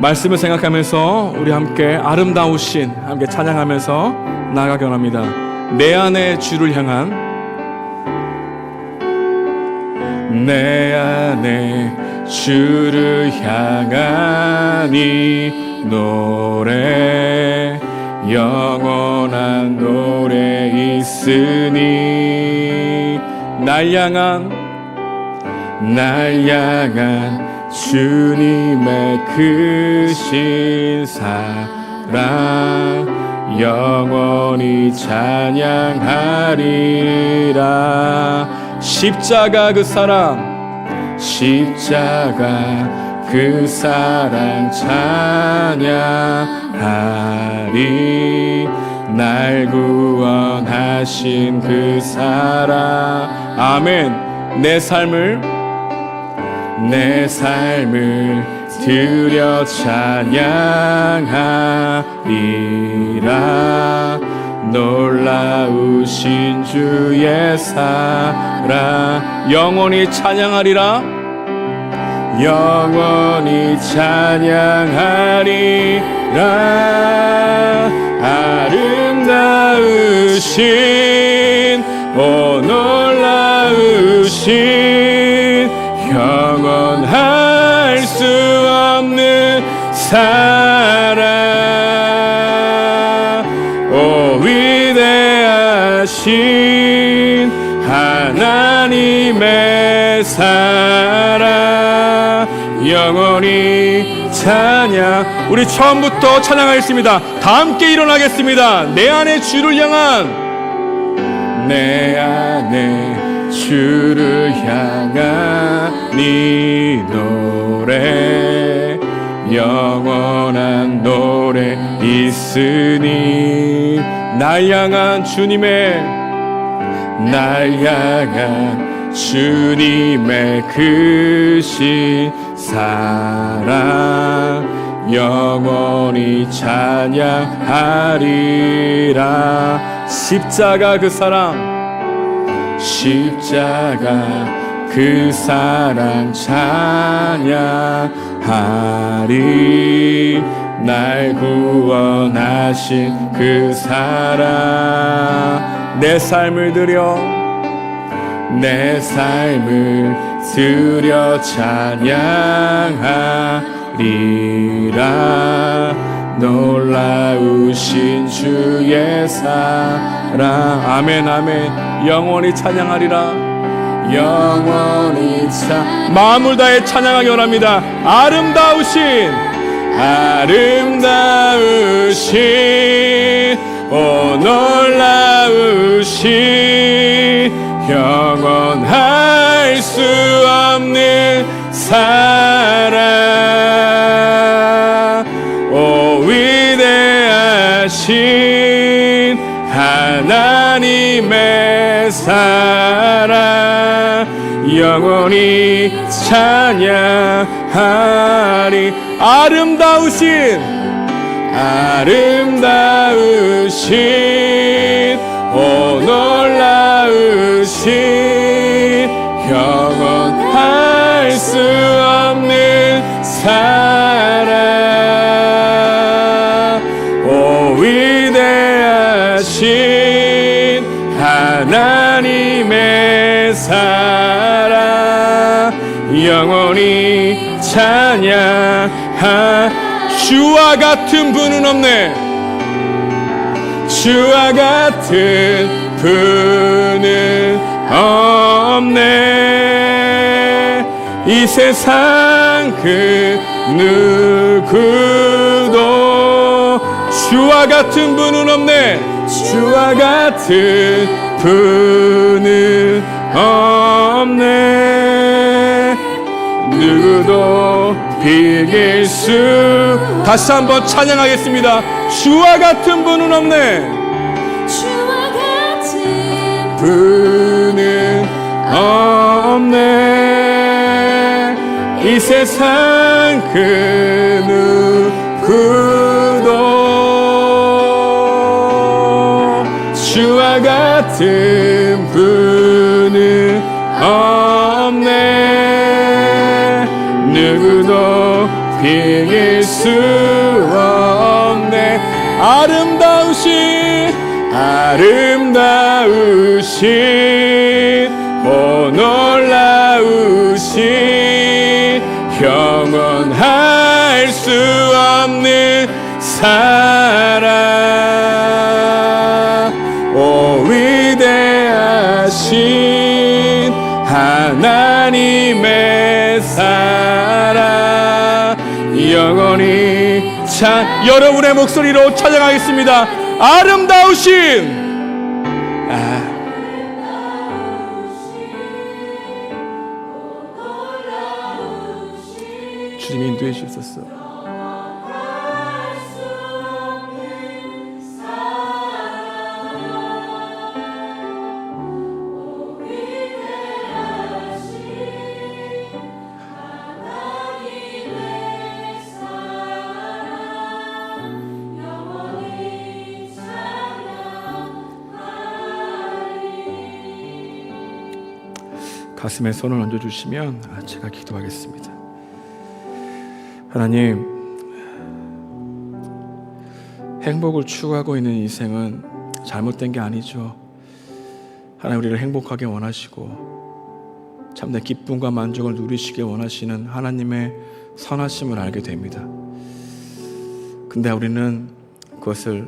말씀을 생각하면서 우리 함께 아름다우신 함께 찬양하면서 나아가기 원합니다. 내 안의 주를 향한 내 안에 주를 향한 이 노래 영원한 노래 있으니 날 향한 주님의 크신 사랑 영원히 찬양하리라. 십자가 그 사랑 찬양하리. 날 구원하신 그 사랑. 아멘. 내 삶을 드려 찬양하리라. 놀라우신 주의 사랑 영원히 찬양하리라. 영원히 찬양하리라. 아름다우신 놀라우신 영원할 수 없는 사랑. 오 위대하신 하나님의 사랑 영원히 찬양. 우리 처음부터 찬양하겠습니다. 다 함께 일어나겠습니다. 내 안에 주를 향한 이 노래 영원한 노래 있으니 날 향한 주님의 크신 사랑 영원히 찬양하리라. 십자가 그 사랑 찬양하리. 날 구원하신 그 사랑. 내 삶을 드려 찬양하리라. 놀라우신 주의 사랑. 아멘 아멘. 영원히 찬양하리라. 영원히 마음을 다해 찬양하기 원합니다. 아름다우신 오 놀라우신 영원할 수 없는 사랑. 오 위대하신 하나님의 사랑 영원히 찬양하리. 아름다우신 오 놀라우신 영원할 수 없는 사랑. 오 위대하신 하나님의 사랑 영원히 찬양하. 주와 같은 분은 없네. 주와 같은 분은 없네. 이 세상 그 누구도 주와 같은 분은 없네. 주와 같은 분은 없네. 누구도 비길 수. 다시 한번 찬양하겠습니다. 주와 같은 분은 없네.
주와 같은
분은 없네. 이 세상 그 누구도 주와 같은 분은 없네. 누구도 비길 수 없네. 아름다우신 오 놀라우신 영원할 수 없는 사랑 오 위대하신 하나님의 사랑 영원히 여러분의 목소리로 찬양하겠습니다. 아름다우신 주님이 인도해 주셨어. 가슴에 손을 얹어주시면 제가 기도하겠습니다. 하나님, 행복을 추구하고 있는 인생은 잘못된 게 아니죠. 하나님, 우리를 행복하게 원하시고 참된 기쁨과 만족을 누리시길 원하시는 하나님의 선하심을 알게 됩니다. 근데 우리는 그것을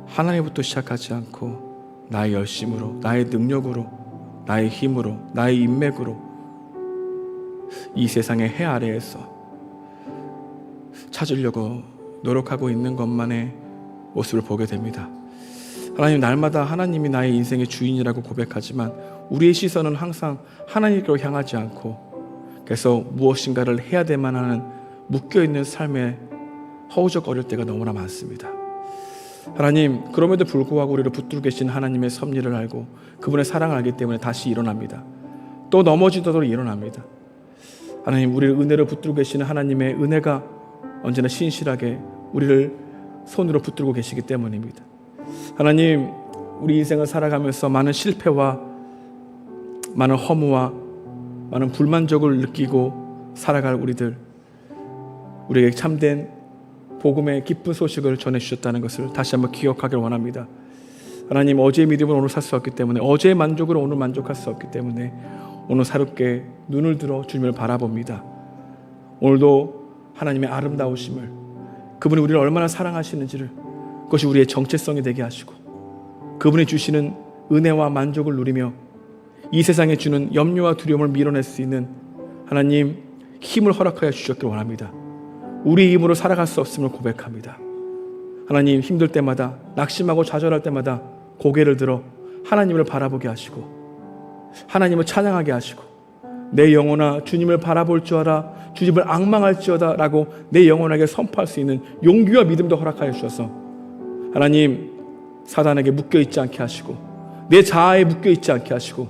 하나님부터 시작하지 않고 나의 열심으로, 나의 능력으로, 나의 힘으로, 나의 인맥으로 이 세상의 해 아래에서 찾으려고 노력하고 있는 것만의 모습을 보게 됩니다. 하나님, 날마다 하나님이 나의 인생의 주인이라고 고백하지만 우리의 시선은 항상 하나님께로 향하지 않고 그래서 무엇인가를 해야 되만 하는 묶여있는 삶에 허우적거릴 때가 너무나 많습니다. 하나님, 그럼에도 불구하고 우리를 붙들고 계신 하나님의 섭리를 알고 그분의 사랑을 알기 때문에 다시 일어납니다. 또 넘어지더라도 일어납니다. 하나님, 우리를 은혜로 붙들고 계시는 하나님의 은혜가 언제나 신실하게 우리를 손으로 붙들고 계시기 때문입니다. 하나님, 우리 인생을 살아가면서 많은 실패와 많은 허무와 많은 불만족을 느끼고 살아갈 우리에게 참된 복음의 기쁜 소식을 전해주셨다는 것을 다시 한번 기억하길 원합니다. 하나님, 어제의 믿음을 오늘 살 수 없기 때문에, 어제의 만족으로 오늘 만족할 수 없기 때문에 오늘 새롭게 눈을 들어 주님을 바라봅니다. 오늘도 하나님의 아름다우심을, 그분이 우리를 얼마나 사랑하시는지를, 그것이 우리의 정체성이 되게 하시고 그분이 주시는 은혜와 만족을 누리며 이 세상에 주는 염려와 두려움을 밀어낼 수 있는 하나님 힘을 허락하여 주셨길 원합니다. 우리 힘으로 살아갈 수 없음을 고백합니다. 하나님, 힘들 때마다, 낙심하고 좌절할 때마다 고개를 들어 하나님을 바라보게 하시고 하나님을 찬양하게 하시고 내 영혼아 주님을 바라볼 줄 알아, 주님을 앙망할지어다 라고 내 영혼에게 선포할 수 있는 용기와 믿음도 허락하여 주셔서 하나님, 사단에게 묶여있지 않게 하시고 내 자아에 묶여있지 않게 하시고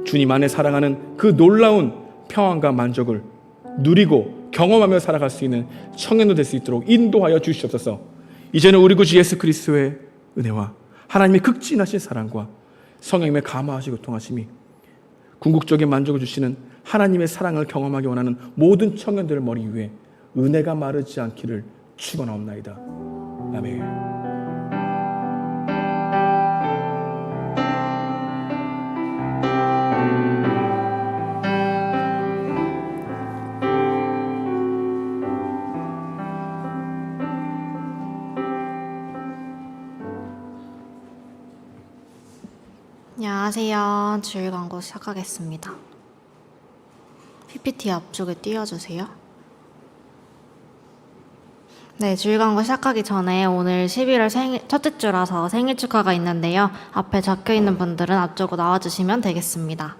주님 안에 살아가는 그 놀라운 평안과 만족을 누리고 경험하며 살아갈 수 있는 청년도 될 수 있도록 인도하여 주시옵소서. 이제는 우리 구주 예수 그리스도의 은혜와 하나님의 극진하신 사랑과 성령님의 감화하시고 통하심이 궁극적인 만족을 주시는 하나님의 사랑을 경험하기 원하는 모든 청년들의 머리 위에 은혜가 마르지 않기를 축원하옵나이다. 아멘.
안녕하세요. 주일 광고 시작하겠습니다. PPT 앞쪽에 띄워주세요. 네, 주일 광고 시작하기 전에 오늘 11월 첫째 주라서 생일 축하가 있는데요. 앞에 적혀있는 분들은 앞쪽으로 나와주시면 되겠습니다.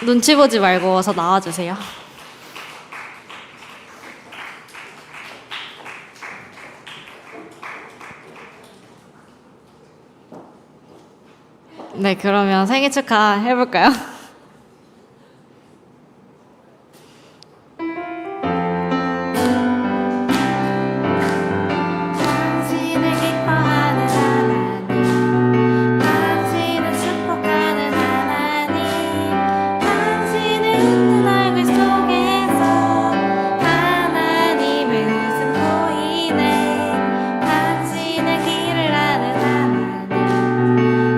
눈치 보지 말고 어서 나와주세요. 네, 그러면 생일 축하 해볼까요? 당신을 기뻐하는 하나님, 당신은 축복하는 하나님, 당신의 웃는 얼굴 속에서 하나님의 웃음 보이네. 당신의 길을 아는 하나님,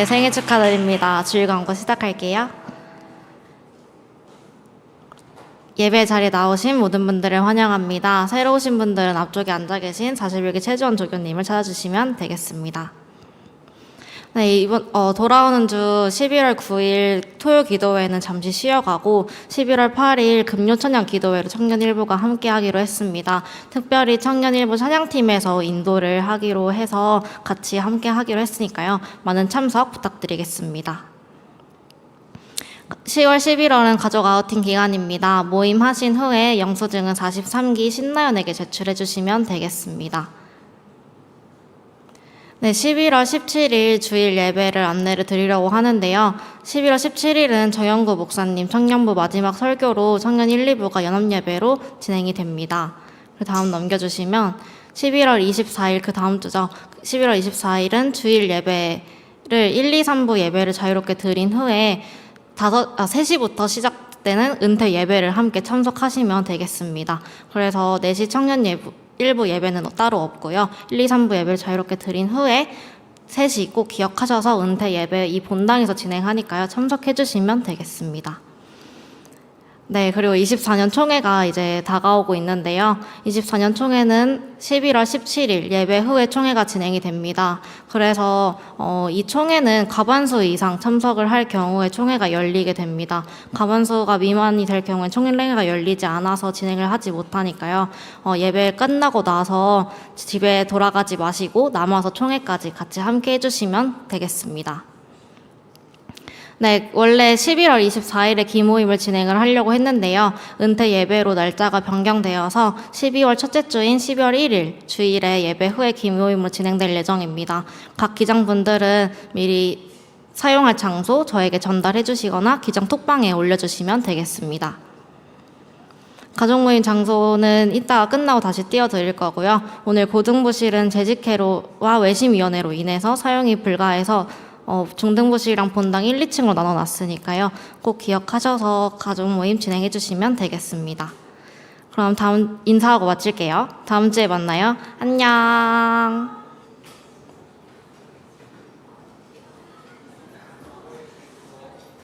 네, 생일 축하드립니다. 주일 광고 시작할게요. 예배 자리에 나오신 모든 분들을 환영합니다. 새로 오신 분들은 앞쪽에 앉아 계신 41기 최주원 조교님을 찾아주시면 되겠습니다. 네, 이번 돌아오는 주 11월 9일 토요 기도회는 잠시 쉬어가고 11월 8일 금요 찬양 기도회로 청년 일부가 함께 하기로 했습니다. 특별히 청년 일부 찬양팀에서 인도를 하기로 해서 같이 함께 하기로 했으니까요. 많은 참석 부탁드리겠습니다. 10월 11월은 가족 아우팅 기간입니다. 모임하신 후에 영수증은 43기 신나연에게 제출해 주시면 되겠습니다. 네, 11월 17일 주일 예배를 안내를 드리려고 하는데요. 11월 17일은 정영구 목사님 청년부 마지막 설교로 청년 1, 2부가 연합예배로 진행이 됩니다. 그 다음 넘겨주시면 11월 24일 그 다음 주죠. 11월 24일은 주일 예배를 1, 2, 3부 예배를 자유롭게 드린 후에 3시부터 시작되는 은퇴 예배를 함께 참석하시면 되겠습니다. 그래서 4시 청년 일부 예배는 따로 없고요. 1, 2, 3부 예배를 자유롭게 드린 후에 3시 꼭 기억하셔서 은퇴 예배 이 본당에서 진행하니까요. 참석해 주시면 되겠습니다. 네, 그리고 24년 총회가 이제 다가오고 있는데요. 24년 총회는 11월 17일 예배 후에 총회가 진행이 됩니다. 그래서 이 총회는 과반수 이상 참석을 할 경우에 총회가 열리게 됩니다. 과반수가 미만이 될 경우에 총회가 열리지 않아서 진행을 하지 못하니까요. 예배 끝나고 나서 집에 돌아가지 마시고 남아서 총회까지 같이 함께 해주시면 되겠습니다. 네, 원래 11월 24일에 기모임을 진행을 하려고 했는데요. 은퇴 예배로 날짜가 변경되어서 12월 첫째 주인 12월 1일 주일에 예배 후에 기모임으로 진행될 예정입니다. 각 기장분들은 미리 사용할 장소 저에게 전달해 주시거나 기장 톡방에 올려주시면 되겠습니다. 가족모임 장소는 이따가 끝나고 다시 띄워드릴 거고요. 오늘 고등부실은 재직회로와 외심위원회로 인해서 사용이 불가해서 중등부실이랑 본당 1, 2층으로 나눠놨으니까요. 꼭 기억하셔서 가족 모임 진행해 주시면 되겠습니다. 그럼 다음 인사하고 마칠게요. 다음 주에 만나요. 안녕.